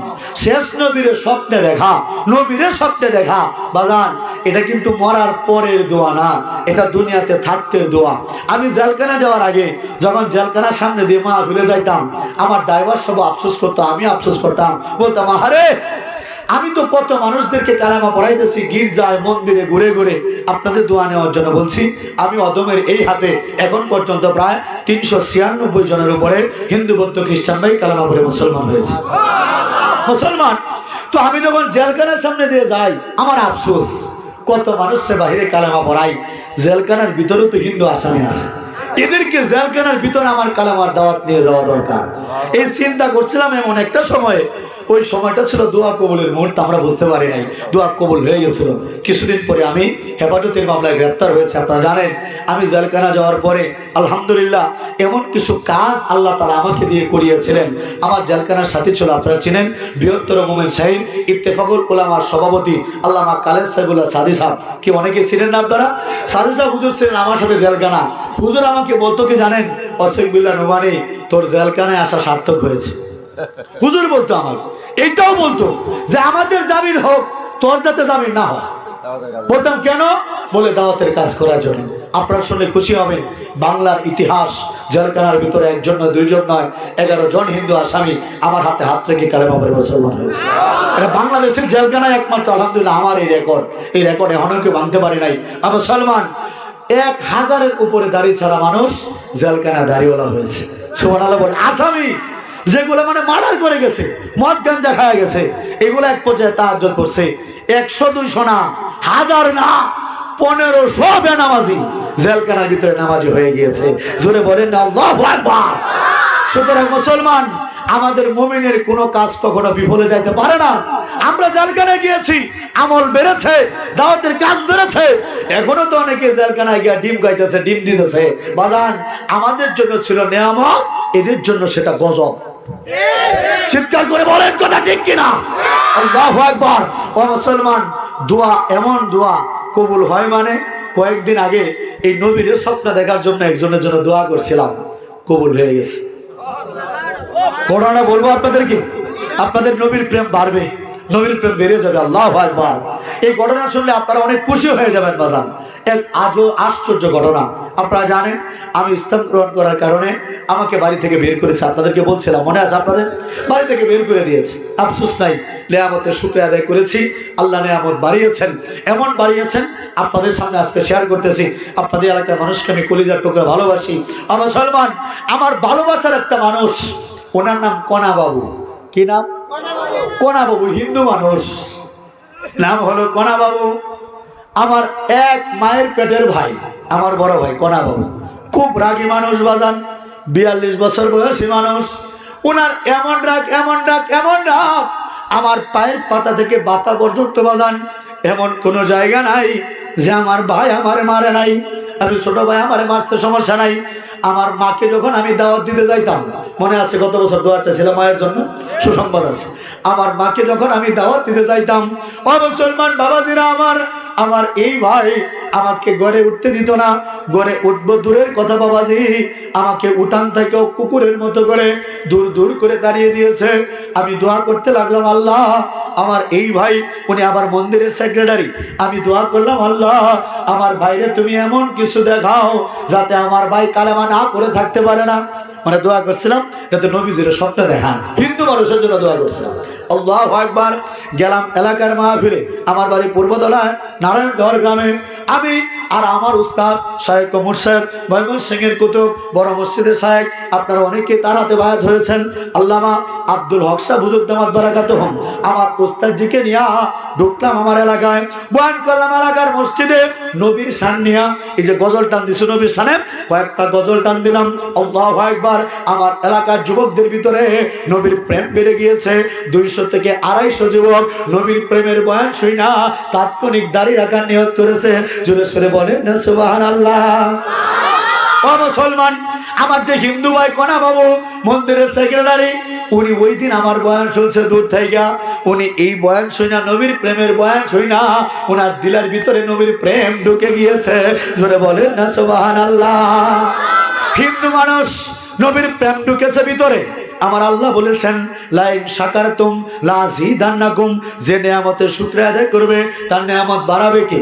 শেষ নবীর স্বপ্নে দেখা, নবীর স্বপ্নে দেখা বাজান, এটা কিন্তু মরার পরের দোয়া না, এটা দুনিয়াতে থাকতে দোয়া। আমি জেলখানা যাওয়ার আগে যখন জেলখানার সামনে দিয়ে মাহফিলে যাইতাম, আমার ড্রাইভার সব আফসোস করতো, আমি আফসোস করতাম, বলতাম আহারে আমি তো কত মানুষদেরকে কালেমা পড়াইতেছি গির্জায় মন্দিরে ঘুরে ঘুরে, আপনাদের দোয়া নেওয়ার জন্য বলছি। আমি অদমের এই হাতে এখন পর্যন্ত প্রায় 396 জনের উপরে হিন্দু বৌদ্ধ খ্রিস্টান ভাই কালেমা পড়ে মুসলমান হয়েছে, মুসলমান। তো আমি যখন জেলখানার সামনে দিয়ে যাই, আমার আফসোস কত মানুষকে বাহিরে কালেমা পড়াই, জেলখানার ভিতরেও তো হিন্দু আসামি আছে, এদেরকে জেলখানার ভিতরে আমার কালেমার দাওয়াত নিয়ে যাওয়া দরকার। এই চিন্তা করছিলাম এমন একটা সময়ে, ওই সময়টা ছিল দোয়া কবুলের মুহূর্ত, আমরা বুঝতে পারি নাই দোয়া কবুল হয়ে গেছিল। কিছুদিন পরে আমি হেফাজতের মামলায় গ্রেপ্তার হয়েছে, আপনারা জানেন। আমি জেলখানা যাওয়ার পরে আলহামদুলিল্লাহ এমন কিছু কাজ আল্লাহ তাআলা আমাকে দিয়ে করিয়েছিলেন। আমার জেলখানার সাথী ছিল, আপনারা চিনেন, বৃহত্তর মোমেন শাহীন ইত্তেফাকুল উলামার সভাপতি আল্লামা কালেদ সাহেবুল্লাহ সাদি সাহেব, কি অনেকে ছিলেন না আপনারা? সাদি সাহেব হুজুর ছিলেন আমার সাথে জেলখানা। হুজুর আমাকে বলতো কি জানেন, অসিফুল্লাহ নোমানি, তোর জেলখানায় আসা সার্থক হয়েছে। হুজুর বলতো আমার, এইটাও বলতো যে আমাদের জামিন হোক, তোর যাতে জামিন না হয়। বলতাম কেন? বলে দাওয়াতের কাজ করার জন্য। আপনারা শুনলে খুশি হবেন, বাংলার ইতিহাস, জেলখানার ভিতরে একজন নয়, দুইজন নয়, 11 জন হিন্দু আসামি আমার হাতে হাত রেখে কালেমা পড়ে মুসলমান হয়েছে। এটা বাংলাদেশের জেলখানায় একমাত্র আলহামদুলিল্লাহ আমার এই রেকর্ড, এই রেকর্ড এখনো কেউ ভাঙতে পারে নাই। আবার সলমান 1000-এর উপরে দাড়ি ছাড়া মানুষ জেলখানা দাড়িওয়ালা হয়েছে, সুবহানাল্লাহ বলে। আসামি যেগুলো মানে মার্ডার করে গেছে, মদ গাঞ্জা খাওয়া গেছে, এগুলো এক পর্যায়ে তাহাজ্জুদ করছে। 100-200 না, 1000 না, 1500 বেনামাজি জেলখানার ভিতরে নামাজি হয়ে গিয়েছে। জোরে বলেন না আল্লাহু আকবার। সুতরাং মুসলমান, আমাদের মুমিনের কোনো কাজ কখনো বিফলে যাইতে পারে না। আমরা জেলখানায় গিয়েছি, আমল বেড়েছে, দাওয়াতের কাজ বেড়েছে। এখনো তো অনেকে জেলখানায় গিয়ে ডিম খাইতেছে, ডিম দিতেছে। বাজান, আমাদের জন্য ছিল নেয়ামত, এদের জন্য সেটা গজব। চিৎকার করে বলেন কথা ঠিক কিনা? আল্লাহু আকবার। ও মুসলমান, দোয়া এমন দোয়া কবুল হয় মানে, কয়েকদিন আগে এই নবীর স্বপ্ন দেখার জন্য একজনের জন্য দোয়া করছিলাম, কবুল হয়ে গেছে। ঘটনা বলবো আপনাদেরকে, আপনাদের নবীর প্রেম বাড়বে, নবীর প্রেম বেড়ে যাবে। আল্লাহু আকবার। এই ঘটনা শুনলে আপনারা অনেক খুশি হয়ে যাবেন বাজান। এক আজও আশ্চর্য ঘটনা। আপনারা জানেন, আমি ইসলাম গ্রহণ করার কারণে আমাকে বাড়ি থেকে বের করেছে, আপনাদেরকে বলছিলাম, মনে আছে আপনাদের? বাড়ি থেকে বের করে দিয়েছে। আফসোস নাই, নেয়ামতের শুকরিয়া আদায় করেছি। আল্লাহ নেয়ামত বাড়িয়েছেন, এমন বাড়িয়েছেন আপনাদের সামনে আজকে শেয়ার করতেছি। আপনাদের এলাকার মানুষকে আমি কলিজার টুকরা ভালোবাসি। আমার সলমান, আমার ভালোবাসার একটা মানুষ, ওনার নাম কণা বাবু। কি নাম? কণা বাবু, হিন্দু মানুষ, নাম হলো কণা বাবু। আমার এক মায়ের পেটের ভাই, আমার বড় ভাই কণা বাবু। খুব রাগী মানুষ বাজান, 42 বছর বয়সী মানুষ। ওনার এমন রাগ, এমন রাগ, এমন রাগ, আমার পায়ের পাতা থেকে বাতা পর্যন্ত বাজান, এমন কোনো জায়গা নাই যে আমার ভাই আমারে মারে নাই। আমি ছোট ভাই আমারে মারছে, সমস্যা নাই। আমার মাকে যখন আমি দাওয়াত দিতে যাইতাম, মনে আছে গত বছর দোয়া চাইছিলাম মায়ের জন্য, সুসংবাদ আছে। আমার মাকে যখন আমি দাওয়াত দিতে যাইতাম, ও মুসলমান বাবাজিরা, আমার এই ভাই আমাকে ঘরে উঠতে দিত না। ঘরে উঠবো দূরের কথা বাবাজি, আমাকে উঠান থেকেও কুকুরের মতো করে দূর দূর করে দাঁড়িয়ে দিয়েছে। আমি দোয়া করতে লাগলাম, আল্লাহ আমার এই ভাই, উনি আবার মন্দিরের সেক্রেটারি। আমি দোয়া করলাম, আল্লাহ আমার ভাইরে তুমি এমন কিছু দেখাও যাতে আমার ভাই কালেমা না করে থাকতে পারে না। মানে দোয়া করছিলাম যাতে নবীজির স্বপ্ন দেখান, হিন্দু মানুষের জন্য দোয়া করছিলাম। আল্লাহু আকবার। গেলাম এলাকার মাহফিলে, আমার বাড়ি পূর্বতলায় নারায়ণগড় গ্রামে। আমি আর আমার উস্তাদ শায়েখ মুর্শেদ ময়মনসিংহের কুতুব বড় মসজিদের শায়েখ, আপনারা অনেকে তার হাতে বায়াত হয়েছেন, আল্লামা আব্দুল হক সাহেব হুজুর দামাত বারাকাতুহুম। আমার উস্তাদজিকে নিয়ে ঢুকলাম আমার এলাকায়, বয়ান করলাম এলাকার মসজিদে নবীর শান নিয়া। এই যে গজল টান দিছে নবীর শানে, কয়েকটা গজল টান দিলাম। আল্লাহু আকবার। আমার এলাকার যুবকদের ভিতরে নবীর প্রেম বেড়ে গিয়েছে। 200 250 থেকে 250 যুবক নবীর প্রেমের বয়ান শুই না তাৎক্ষণিক দাড়ি রাখার নিয়ত করেছে। জোরে সোরে বলেন না সুবহানাল্লাহ। ও মুসলমান, আমার যে হিন্দু ভাই কনা বাবু মন্দিরের সেক্রেটারি, উনি ওই দিন আমার বয়ান শুনছে দূর থেকে। উনি এই বয়ান শুনা নবীর প্রেমের বয়ান শুনা ওনার দিলের ভিতরে নবীর প্রেম ঢুকে গিয়েছে। জোরে বলেন না সুবহানাল্লাহ। হিন্দু মানুষ নবীর প্রেম ঢুকেছে ভিতরে। আমার আল্লাহ বলেছেন লাইন শাকারতুম লাযিদান্নাকুম, যে নিয়ামতের শুকরিয়া আদায় করবে তার নিয়ামত বাড়াবে কে?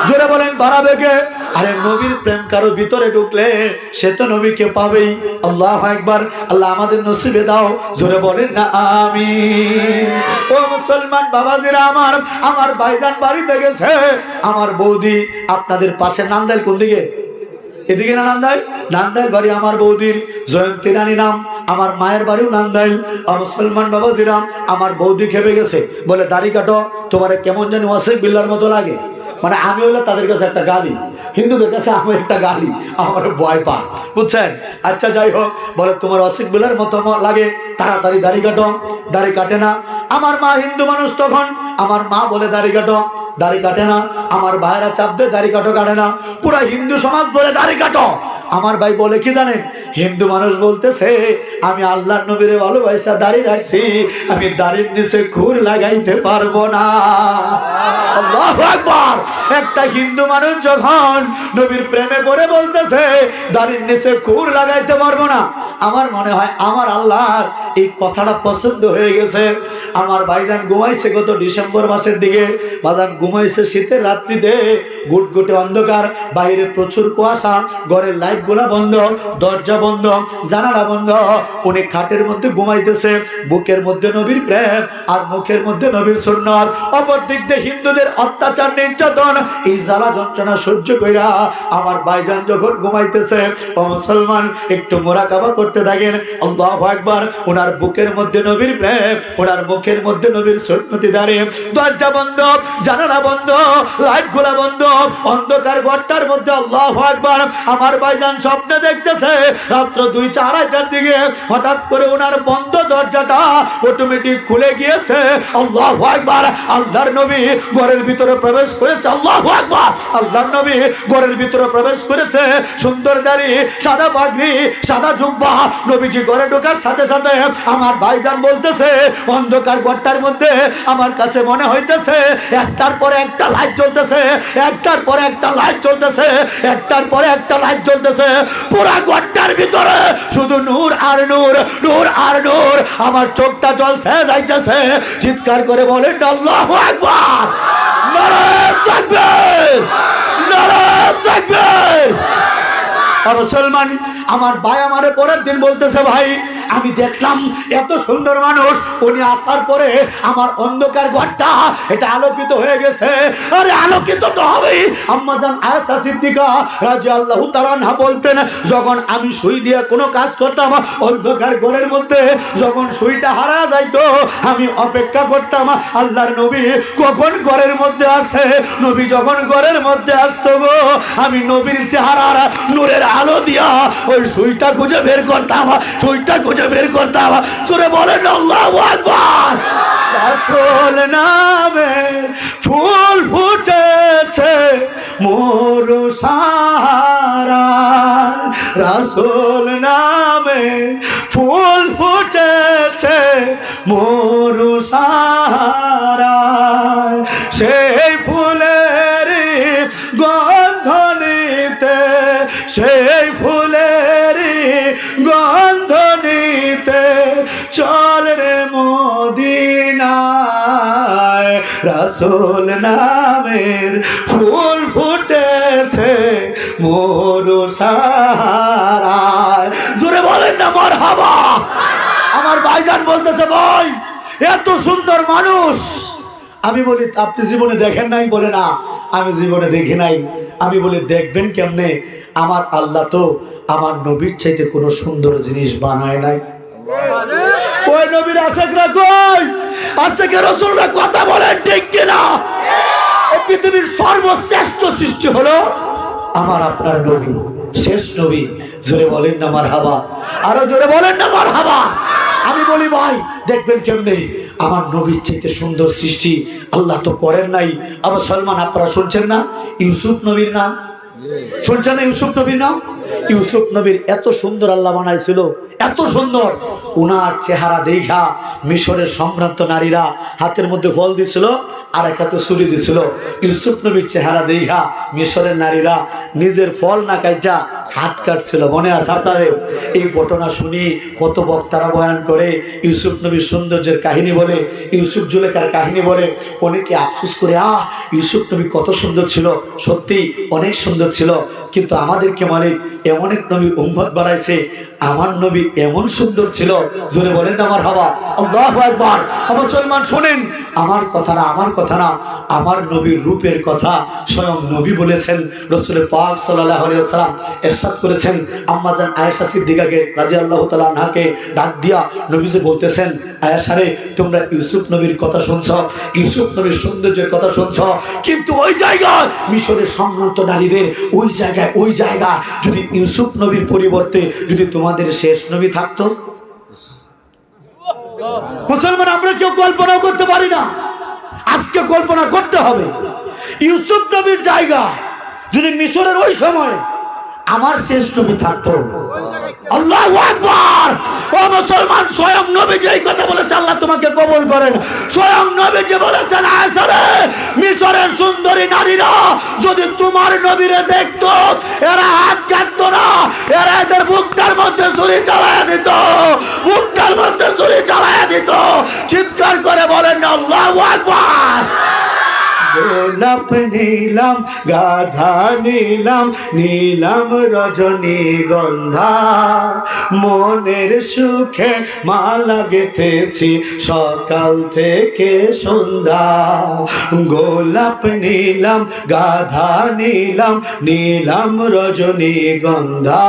জোরে বলেন বাড়াবে কে? আরে নবীর প্রেম কারো ভিতরে ঢুকলে সে তো নবীকে পাবেই। আল্লাহু আকবার। আল্লাহ আমাদের নসিবে দাও। জোরে বলেন না আমিন। ও মুসলমান বাবাজিরা, আমার ভাইজান বাড়িতে গেছে। আমার বৌদি আপনাদের পাশে নান্দাইল কোন দিকে? এদিকে না নান্দাইল? নান্দাইল বাড়ি আমার বৌদির, জয়ন্তী রানী নাম। আমার মায়ের বাড়িও নান্দাইল। মুসলমান বাবাজিরা, আমার বৌদি খেপে গেছে, বলে দাড়ি কাটো, তোমার কেমন জানি ওয়াসিক বিল্লার মতো লাগে। মানে আমি হলে তাদের কাছে একটা গালি, হিন্দুদের কাছে আমি একটা গালি, আমার ভয় পা, বুঝছেন? আচ্ছা যাই হোক, বলে তোমার ওয়াসিক বিল্লার মতো লাগে, তাড়াতাড়ি দাড়ি কাটো। দাড়ি কাটে না। আমার মা হিন্দু মানুষ, তখন আমার মা বলে দাড়ি কাটো, দাড়ি কাটে না। আমার ভাইরা চাপ দেয় দাড়ি কাটো, কাটে না। পুরা হিন্দু সমাজ বলে দাড়ি কাটো। আমার ভাই বলে কি জানেন? হিন্দু মানুষ বলতেছে আমি আল্লাহর নবীরে ভালোবাসা দাড়ি রাখছি, আমি দাড়ির নিচে খুর লাগাইতে পারবো না। আল্লাহু আকবার। একটা হিন্দু মানুষ যখন নবীর প্রেমে পড়ে বলতেছে দাড়ির নিচে খুর লাগাইতে পারবো না, আমার মনে হয় আমার আল্লাহর এই কথাটা পছন্দ হয়ে গেছে। আমার ভাইজান ঘুমাইছে গত ডিসেম্বর মাসের দিকে, বাজান ঘুমাইছে শীতের রাত্রিতে, গুটগুটে অন্ধকার, বাইরে প্রচুর কুয়াশা, ঘরের লাইট গুলা বন্ধ, দরজা বন্ধ, জানালা বন্ধ। উনি খাটের মধ্যে ঘুমাইতেছে, বুকের মধ্যে নবীর প্রেম আর মুখের মধ্যে নবীর সুন্নাত। অপর দিক দিয়ে হিন্দুদের অত্যাচার নির্যাতন, এই জ্বালা যন্ত্রণা সহ্য কইরা আমার ভাইজান যখন ঘুমাইতেছে, ও মুসলমান একটু মোরাকাবা করতে থাকেন। আল্লাহু আকবার। ওনার বুকের মধ্যে নবীর প্রেম, ওনার মুখের মধ্যে নবীর সুন্নতি দাঁড়িয়ে, দরজা বন্ধ, জানালা বন্ধ, লাইট গুলা বন্ধ, অন্ধকার ঘরটার মধ্যে। আল্লাহু আকবার। আমার ভাইজান স্বপ্নে দেখতেছে রাত্র 2-4টার দিকে হঠাৎ করে ওনার বন্ধ দরজাটা অটোমেটিক খুলে গিয়েছে। আল্লাহু আকবার। আল্লাহর নবী ঘরের ভিতরে প্রবেশ করেছে। আল্লাহু আকবার। আল্লাহর নবী ঘরের ভিতরে প্রবেশ করেছে, সুন্দর দাড়ি, সাদা পাগড়ি, সাদা জুব্বা। নবীজি ঘরে ঢোকার সাথে সাথে আমার ভাইজান বলতেছে অন্ধকার ঘরটার মধ্যে আমার কাছে মনে হইতেছে একটার পরে একটা লাইট জ্বলতেছে, একটার পরে একটা লাইট জ্বলতেছে, একটার পরে একটা লাইট জ্বলতেছে। পুরা ঘরটার ভিতরে শুধু নূর আর নূর, নূর আর নূর। আমার চোখটা জ্বলছে যাইতেছে। চিৎকার করে বলেন আল্লাহু আকবার। নারায়ে তাকবীর, নারায়ে তাকবীর। মুসলমান, আমার ভাই আমারে পরের দিন বলতেছে ভাই আমি দেখলাম এত সুন্দর মানুষ, উনি আসার পরে আমার অন্ধকার ঘরটা এটা আলোকিত হয়ে গেছে। আরে আলোকিত তো হবেই। আম্মাজান আয়েশা সিদ্দিকা রাদিয়াল্লাহু তাআলা আনহা বলতেন যখন আমি সুই দিয়ে কোনো কাজ করতাম অন্ধকার ঘরের মধ্যে, যখন সুইটা হারা যাইতো আমি অপেক্ষা করতাম আল্লাহর নবী কখন ঘরের মধ্যে আসে। নবী যখন ঘরের মধ্যে আসতো গো, আমি নবীর চেহারার নূরের আলো দিয়া ওই সুইটা খুঁজে বের করতাম, সুইটা খুঁজে বের করতাম। জোরে বলেন আল্লাহু আকবার। রাসূল নামে ফুল ফুটেছে মোর সারা, রাসূল নামে ফুল ফুটেছে মোর সারা, সেই ফুলের গন্ধ নিতে, সেই ফুলের গন্ধ নিতে চল রে মদিনায়, রাসূল নামের ফুল ফুটেছে মোর সারায়। জোরে বলেন না মারহাবা। আমার ভাইজান বলতেছে ভাই এত সুন্দর মানুষ। আমি বলি আপনি জীবনে দেখেন নাই? বলে না আমি জীবনে দেখি নাই। আমি বলি দেখবেন কেমনে? আমার আল্লাহ তো আমার নবীর চাইতে কোনো সুন্দর জিনিস বানায় নাই। ওই নবীর আশিকরা কই? আশিকে রাসূলরা কথা বলেন ঠিক কিনা? এই পৃথিবীর সর্বশ্রেষ্ঠ সৃষ্টি হলো আমার আপনার নবী, শেষ নবী। জোরে বলেন না মারহাবা। আরো জোরে বলেন না মারহাবা। আমি বলি ভাই দেখবেন কেমনে? আমার নবীর চাইতে সুন্দর সৃষ্টি আল্লাহ তো করেন নাই। আবার সলমান, আপনারা শুনছেন না ইউসুফ নবীর নাম? শুনছেন না ইউসুফ নবীর নাম? ইউসুফ নবীর এত সুন্দর আল্লাহ বানাইছিল, এত সুন্দর। উনার চেহারা দেখা মিশরের সম্ভ্রান্ত নারীরা হাতের মধ্যে ফল দিছিল আর এক হাতে ছুরি দিছিল। ইউসুফ নবীর চেহারা দেখা মিশরের নারীরা নিজের ফল না কাইটা হাত কাটছিল। মনে আছে আপনাদের? এই ঘটনা শুনি কত বক্তারা বয়ান করে, ইউসুফ নবীর সৌন্দর্যের কাহিনী বলে, ইউসুফ জুলেখার কাহিনী বলে। অনেকে আফসোস করে, ইউসুফ নবী কত সুন্দর ছিল, সত্যি অনেক সুন্দর ছিল। কিন্তু আমাদেরকে মালিক এমন এক নবীর উম্মত বানাইছে, আমার নবী এমন সুন্দর ছিল। জোরে বলেন না মারহাবা, আল্লাহু আকবার। মুসলমান শুনেন, আমার কথা না, আমার কথা না, আমার নবীর রূপের কথা স্বয়ং নবী বলেছেন। রাসূল পাক সাল্লাল্লাহু আলাইহি ওয়াসাল্লাম ইরশাদ করেছেন, আম্মা জান আয়েশা সিদ্দিকাকে রাদিয়াল্লাহু তাআলা আনহাকে ডাক দিয়া নবীজি বলতেছেন, আয়েশা রে, তোমরা ইউসুফ নবীর কথা শুনছো, ইউসুফ নবীর সৌন্দর্যের কথা শুনছো, কিন্তু ওই জায়গায় মিশরের সম্ভ্রান্ত নারীদের ওই জায়গায় যদি ইউসুফ নবীর পরিবর্তে যদি তোমাদের শেষ নবী থাকতো। মুসলমান আমরা কেউ কল্পনা করতে পারি না, আজকে কল্পনা করতে হবে। ইউসুফ নবীর জায়গা যদি মিশরের ওই সময় আমার শেষ নবী থাকতো। আল্লাহু আকবার। ও মুসলমান, স্বয়ং নবী যে এই কথা বলেছে, আল্লাহ তোমাকে কবুল করেন। স্বয়ং নবী যে বলেছেন, আয়েশা রে, মিশরের সুন্দরী নারীরা যদি তোমার নবীরে দেখতো, এরা হাত কাটতো না, এরা এদের বুকটার মধ্যে ছুরি চালায়া দিত, বুকটার মধ্যে ছুরি চালায়া দিত। চিৎকার করে বলেন আল্লাহু আকবার। গোলাপ নীলাম, গাধা নীলাম, নীলাম রজনীগন্ধা, মনের সুখে মালা গেঁথেছি সকাল থেকে সন্ধ্যা। গোলাপ নীলাম, গাধা নীলাম, নীলাম রজনীগন্ধা,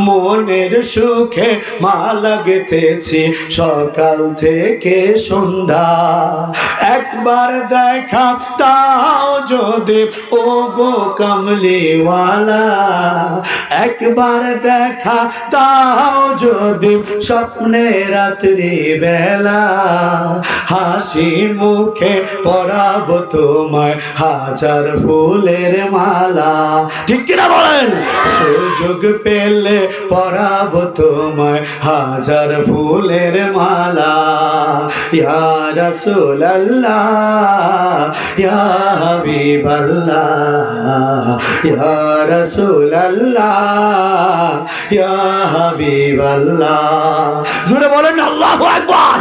মনের সুখে মালা গেঁথেছি সকাল থেকে সন্ধ্যা। একবার দেখা তাও যদি ও গো কামলিওয়ালা, একবার দেখা তাও যদি স্বপ্নে রাত্রি বেলা, হাসি মুখে পরাবো তোমায় হাজার ফুলের মালা। ঠিক কিনা বলেন? সুযোগ পেলে পরাবো তোমায় হাজার ফুলের মালা। ইয়া রাসূলুল্লাহ, ইয়া হাবিবাল্লাহ, ইয়া রাসূলুল্লাহ, ইয়া হাবিবাল্লাহ। জোরে বলেন আল্লাহু আকবার।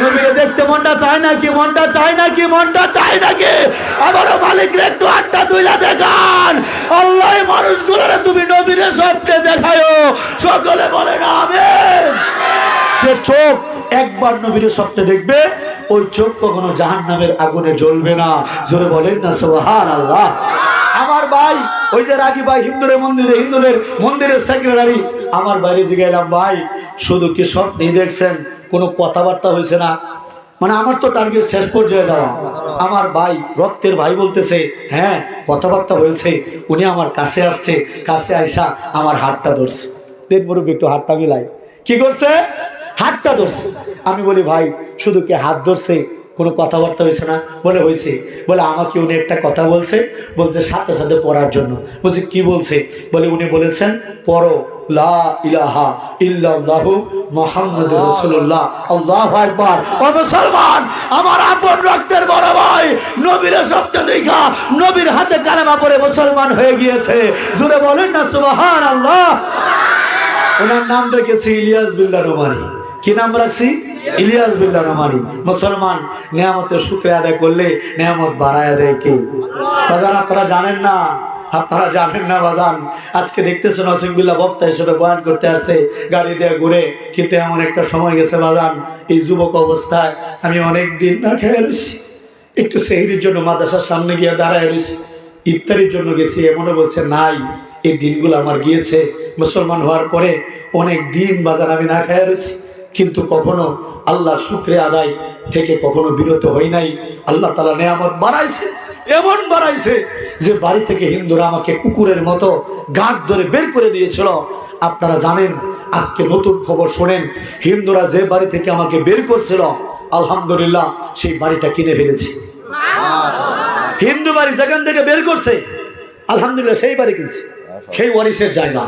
নবীরে দেখতে মনটা চায় নাকি? মনটা চায় নাকি? মনটা চায় নাকি? আবারও মালিকরে একটু আটটা তুইলা দেখান। আল্লাহ মানুষগুলোরে তুমি নবীরে স্বপ্নে দেখায়ো। সকলে বলেন আমিন। যে চোখ একবার নবীরে স্বপ্নে দেখবে, ওই চোখ কখনো জাহান্নামের আগুনে জ্বলবে না। জোরে বলেন না সুবহানাল্লাহ। আমার ভাই, ওই যে রাগী ভাই, হিন্দুদের মন্দিরের সেক্রেটারি, আমার বাইরে জিগাইলাম, ভাই শুধু কি স্বপ্নই দেখছেন, কোনো কথাবার্তা হয়েছে না? মানে আমার তো টার্গেট শেষ পর্যায়ে যাওয়া। আমার ভাই, রক্তের ভাই বলতেছে, হ্যাঁ কথাবার্তা হয়েছে। উনি আমার কাছে আসছে, কাছে আইসা আমার হাতটা ধরছে। দেন মুরব্বী একটু হাতটা মিলাই। কি করছে? হাতটা ধরছে। আমি বলি, ভাই শুধু কি হাত ধরছে, কোনো কথাবার্তা হয়েছে না? বলে হয়েছে। বলে আমাকে উনি একটা কথা বলছে, সাথে সাথে পড়ার জন্য। বলছে কি বলছে? বলে উনি বলেছেন, পড়ো লা ইলাহা ইল্লাল্লাহু মুহাম্মাদুর রাসূলুল্লাহ, আল্লাহু আকবার। ও মুসলমান, আমার আপন রক্তের বড় ভাই নবীর স্বপ্নে দেখা নবীর হাতে কালেমা পড়ে মুসলমান হয়ে গিয়েছে। জোরে বলেন না সুবহানাল্লাহ। ওনার নাম রেখেছি ইলিয়াস বিল্লাহ নোমানী। কি নাম রাখছি? ইলিয়াস বিল্লাহ নোমানী। মুসলমান, নিয়ামতের শুকরিয়া আদায় করলে নিয়ামত বাড়ায় দেয় কে? বাজান আপনারা জানেন না, আপনারা জানেন না বাজান। আজকে দেখতেছেন অসিংবিল্লাহ বক্তা হিসেবে বয়ান করতে আসছে, গাড়ি দিয়ে ঘুরে। কিন্তু এমন একটা সময় গেছে বাজান, এই যুবক অবস্থায় আমি অনেক দিন না খেয়ে রয়েছি। একটু সেহরির জন্য মাদ্রাসার সামনে গিয়ে দাঁড়ায় রয়েছি, ইফতারির জন্য গেছি। এমনও বলছে নাই, এই দিনগুলো আমার গিয়েছে। মুসলমান হওয়ার পরে অনেক দিন বাজার আমি না খেয়ে রয়েছি, কিন্তু কখনো আল্লাহ শুকরিয়া আদায় থেকে কখনো বিরত হই নাই। আল্লাহ তাআলা নিয়ামত বাড়াইছে, এমন বাড়াইছে যে বাড়ি থেকে হিন্দুরা আমাকে কুকুরের মতো গাঁট ধরে বের করে দিয়েছিল। আপনারা জানেন, আজকে নতুন খবর শোনেন, হিন্দুরা যে বাড়ি থেকে আমাকে বের করছিল, আলহামদুলিল্লাহ সেই বাড়িটা কিনে ফেলেছি। হিন্দু বাড়ি যেখান থেকে বের করছে আলহামদুলিল্লাহ সেই বাড়ি কিনছি, সেই ওয়ারিসের জায়গা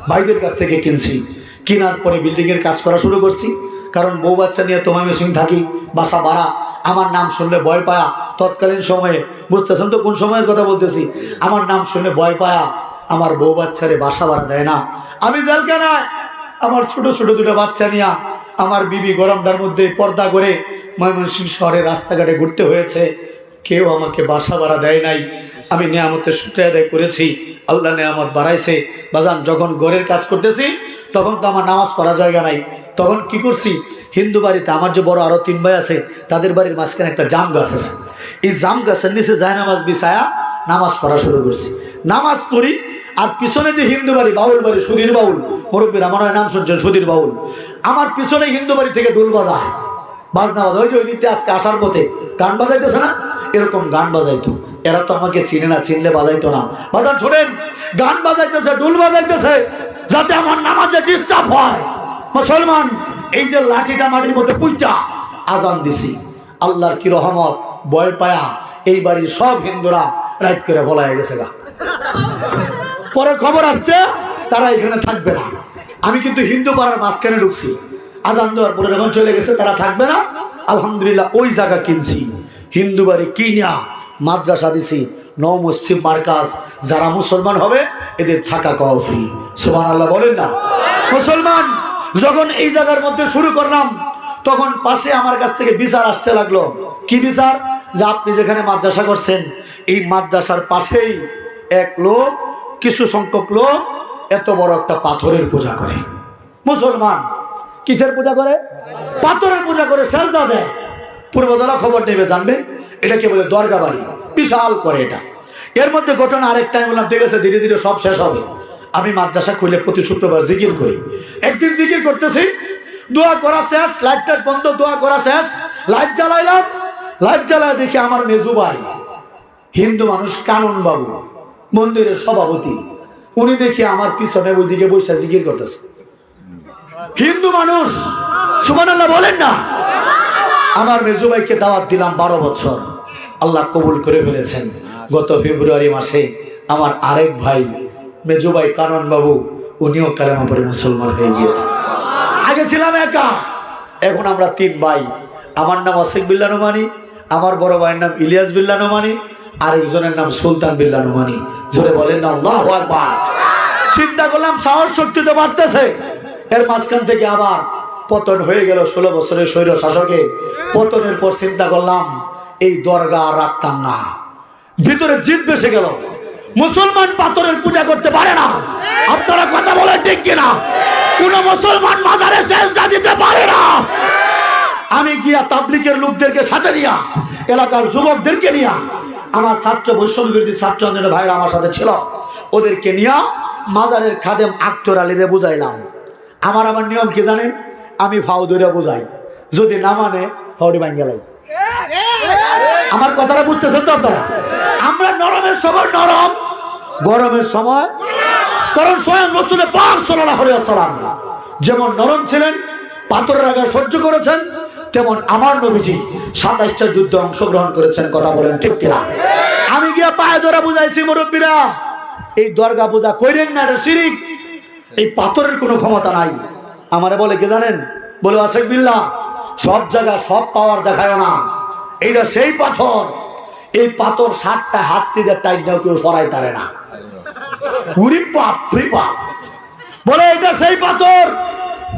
ভাইদের কাছ থেকে কিনছি। কেনার পরে বিল্ডিং এর কাজ করা শুরু করছি, কারণ বউ বাচ্চা নিয়ে তোমায় মেশিন থাকি, বাসা ভাড়া, আমার নাম শুনলে ভয় পায়া তৎকালীন সময়ে, বুঝতেছেন তো কোন সময়ের কথা বলতেছি, আমার নাম শুনলে ভয় পায়া আমার বউ বাচ্চারে বাসা ভাড়া দেয় না। আমি জেলখানায় আমার ছোট ছোট দুটো বাচ্চা নিয়ে আমার বিবি গরমটার মধ্যে পর্দা করে ময়মনসিংহ শহরের রাস্তাঘাটে ঘুরতে হয়েছে, কেউ আমাকে বাসা ভাড়া দেয় নাই। আমি নেয়ামতের শুকরিয়া আদায় করেছি, আল্লাহ নেয়ামত বাড়াইছে। বাজান যখন ঘরের কাজ করতেছি তখন তো আমার নামাজ পড়ার জায়গা নাই, তখন কি করছি, হিন্দু বাড়িতে আমার যে বড় আরো 3 ভাই আছে তাদের বাড়ির মাঝখানে একটা জাম গাছ আছে, এই জাম গাছের নিচে যায় নামাজ বিছায়া নামাজ পড়া শুরু করছি। নামাজ পড়ি আর পিছনে যে হিন্দু বাড়ি বাউল বাড়ি, সুধীর বাউল মুরব্বীরা মনে হয় নাম শুনছেন, সুধীর বাউল, আমার পিছনে হিন্দু বাড়ি থেকে ডোল বাজায়, বাজনা বাজা, ওই যে ওই দিকতে আজকে আসার পথে গান বাজাইতেছে না, এরকম গান বাজাইতো। এরা তো আমাকে চিনে না, চিনলে বাজাইতো না। বাজান শোনেন, গান বাজাইতেছে, ডোল বাজাইতেছে, যাতে আমার নামাজে ডিস্টার্ব হয়। মুসলমান এই যে লাঠিটা মাটির মধ্যে পুইটা আজান দিছি, আল্লাহর কি রহমত, ভয় পায়া এই বাড়ির সব হিন্দুরা রাইট করে বলায় গেছে গা। পরে খবর আসছে তারা এখানে থাকবে না। আমি কিন্তু হিন্দু পাড়ার মাঝখানে ঢুকছি, আজান দেওয়ার পরে যখন চলে গেছে তারা থাকবে না, আলহামদুলিল্লাহ ওই জায়গা কিনছি, হিন্দু বাড়ি কিনা মাদ্রাসা দিছি, নও মসজিদ মার্কাজ, যারা মুসলমান হবে এদের থাকা খাওয়া ফ্রি। সুবহানাল্লাহ বলেন না। মুসলমান যখন এই জায়গার মধ্যে শুরু করলাম তখন পাশে আমার কাছ থেকে বিচার আসতে লাগলো। কি বিচার? যে আপনি যেখানে মাদ্রাসা করছেন এই মাদ্রাসার পাশেই এক লোক, কিছু সংখ্যক লোক এত বড় একটা পাথরের পূজা করে। মুসলমান কিসের পূজা করে? পাথরের পূজা করে, সেজদা দেয়। পূর্বদলা খবর নেবে, জানবেন এটাকে বলে দরগা বাড়ি, বিশাল করে এটা। এর মধ্যে ঘটনা আরেকটা, আমি বললাম ঠিক আছে ধীরে ধীরে সব শেষ হবে। আমি মাদ্রাসা খুলে প্রতি শুক্রবার জিকির করি। একদিন জিকির করতেছি, দোয়া করা শেষ, লাইটটা বন্ধ, দোয়া করা শেষ, লাইট জ্বালাইলাম, লাইট জ্বালায় দেখি আমার মেজু ভাই, হিন্দু মানুষ, কানন বাবু, মন্দিরের সভাপতি, উনি দেখি আমার পিছনে ওইদিকে বসে জিকির করতেছে। হিন্দু মানুষ, সুবহানাল্লাহ বলেন না। আমার মেজু ভাইকে দাওয়াত দিলাম 12 বছর, আল্লাহ কবুল করে ফেলেছেন। গত ফেব্রুয়ারি মাসে আমার আরেক ভাই মেজু ভাই কানন বাবু, উনিও কালেমা পড়ে মুসলমান হয়ে গিয়েছে। আগে ছিলাম একা, এখন আমরা 3 ভাই। আমার নাম আশিক বিল্লাহ নোমানি, আমার বড় ভাইয়ের নাম ইলিয়াস বিল্লাহ নোমানি, আরেকজনের নাম সুলতান বিল্লাহ নোমানি। জোরে বলেন না আল্লাহু আকবার। চিন্তা করলাম সাহস শক্তি তো বাড়তেছে, এর মাঝখান থেকে আবার পতন হয়ে গেল 16 বছরের স্বৈর শাসকে। পতনের পর চিন্তা করলাম এই দরগা আর রাখতাম না, ভিতরে জিদ বেসে গেল। মুসলমান পাথরের পূজা করতে পারে না, আপনারা কথা বলেন ঠিক কিনা? কোন মুসলমান মাজারে সেজদা দিতে পারে না। আমি গিয়া তাবলিগের লোকদেরকে সাথে নিয়া, এলাকার যুবকদেরকে নিয়া, আমার ছাত্র বৈষম্য বিরোধী ছাত্র আন্দোলনের ভাইরা আমার সাথে ছিল, ওদেরকে নিয়া মাজারের খাদেম আক্তর আলীরে বুঝাইলাম। আমার নিয়ম কি জানেন? আমি ফাও ধরে বুঝাই, যদি না মানে ফাউডি ভাঙ্গেলাই। আমার কথাটা বুঝতেছেন তো আপনারা? আমরা নরমের সময় নরম, গরমের সময়, কারণ স্বয়ং রাসূল পাক সাল্লাল্লাহু আলাইহি ওয়াসাল্লাম যেমন নরম ছিলেন, পাথরের আঘাত সহ্য করেছেন, তেমন আমার নবীজি 27টা যুদ্ধে অংশগ্রহণ করেছেন। কথা বলেন ঠিক কিনা? আমি গিয়া পায়ে ধরে বুঝাইছি, মুরব্বীরা এই দরগা পূজা কইরেন না, এটা শিরিক, এই পাথরের কোনো ক্ষমতা নাই। আমারে বলে কে জানেন? বলে আশিক বিল্লাহ, সব জায়গা সব পাওয়ার দেখায় না, এইটা সেই পাথর, এই পাথর 60টা হাত থেকে টাইট দাও কেউ সরাই পারে না। উরি বাপ রে বাপ, বলে এটা সেই পাথর,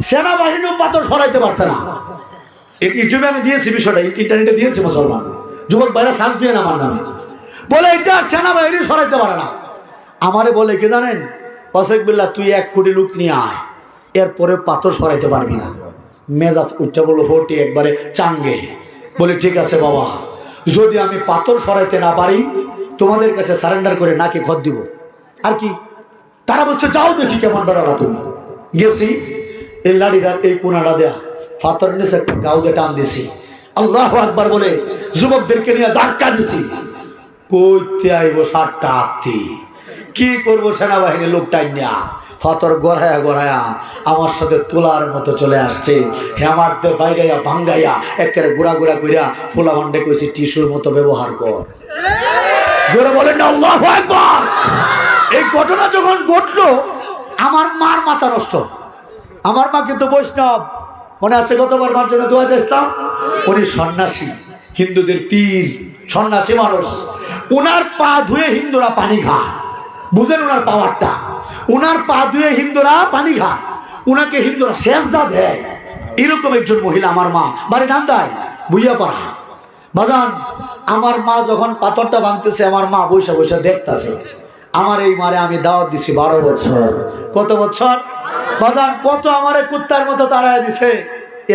সেনাবাহিনীও পাথর সরাইতে পারছে না। ইউটিউবে আমি দিয়েছি বিষয়টা, ইন্টারনেটে দিয়েছি, মুসলমান যুবক ভাইরা সার্চ দিয়ে আমার নামে, বলে এটা সেনাবাহিনী সরাইতে পারে না। আমারে বলে কে জানেন? আশিক বিল্লাহ, তুই 1 কোটি লোক নিয়ে আয়, এরপরে পাথর সরাইতে পারবি না। মেজাজ উচ্চা বললো ফোরটি একবারে চাঙ্গে। বলে ঠিক আছে বাবা, যদি আমি পাথর সরাইতে না পারি তোমাদের কাছে সারেন্ডার করে নাকি খত দিব। আর কি? তারা বলছে যাও দেখি কেমন বেড়ালা তুমি। গেছি, এই লাড়িটার এই কোনাটা দেয়া পাথর নিচে একটা গাউদে টান দিছি, আল্লাহু আকবার বলে যুবকদেরকে নিয়ে ধাক্কা দিছি। কইতে আইব 60টা হাতি, কি করবো সেনাবাহিনীর লোক টাইম নেয়া, পাথর গড়ায়া গড়ায়া আমার সাথে তোলার মতো চলে আসছে। হেমারদের বাইরাইয়া ভাঙ্গাইয়া একেবারে গুড়া গুড়া কইরা ফোলা ভান্ডে কইছি টিস্যুর মতো ব্যবহার কর। জোরে বলেন না আল্লাহু আকবার। এই ঘটনা যখন ঘটলো আমার মার মাথা নষ্ট। আমার মা কিন্তু বৈষ্ণব, মনে আছে গতবার মার জন্য দোয়া চাইতাম। উনি সন্ন্যাসী, হিন্দুদের পীর, সন্ন্যাসী মানুষ। উনার পা ধুয়ে হিন্দুরা পানি খায়, বুঝেন উনার পাওয়ারটা। উনার পা ধুয়ে হিন্দুরা পানি খায়, উনাকে হিন্দুরা সেজদা দেয়। এরকম একজন মহিলা আমার মা, বাড়ি ডান্দায় বুইয়া পড়া। বাজান আমার মা যখন পাথরটা ভাঙতেছে আমার মা বৈশা বৈশা দেখতেছে। আমার এই মারে আমি দাওয়াত দিছি 12 বছর। কত বছর বাজান? কত আমারে কুত্তার মতো তাড়ায় দিছে।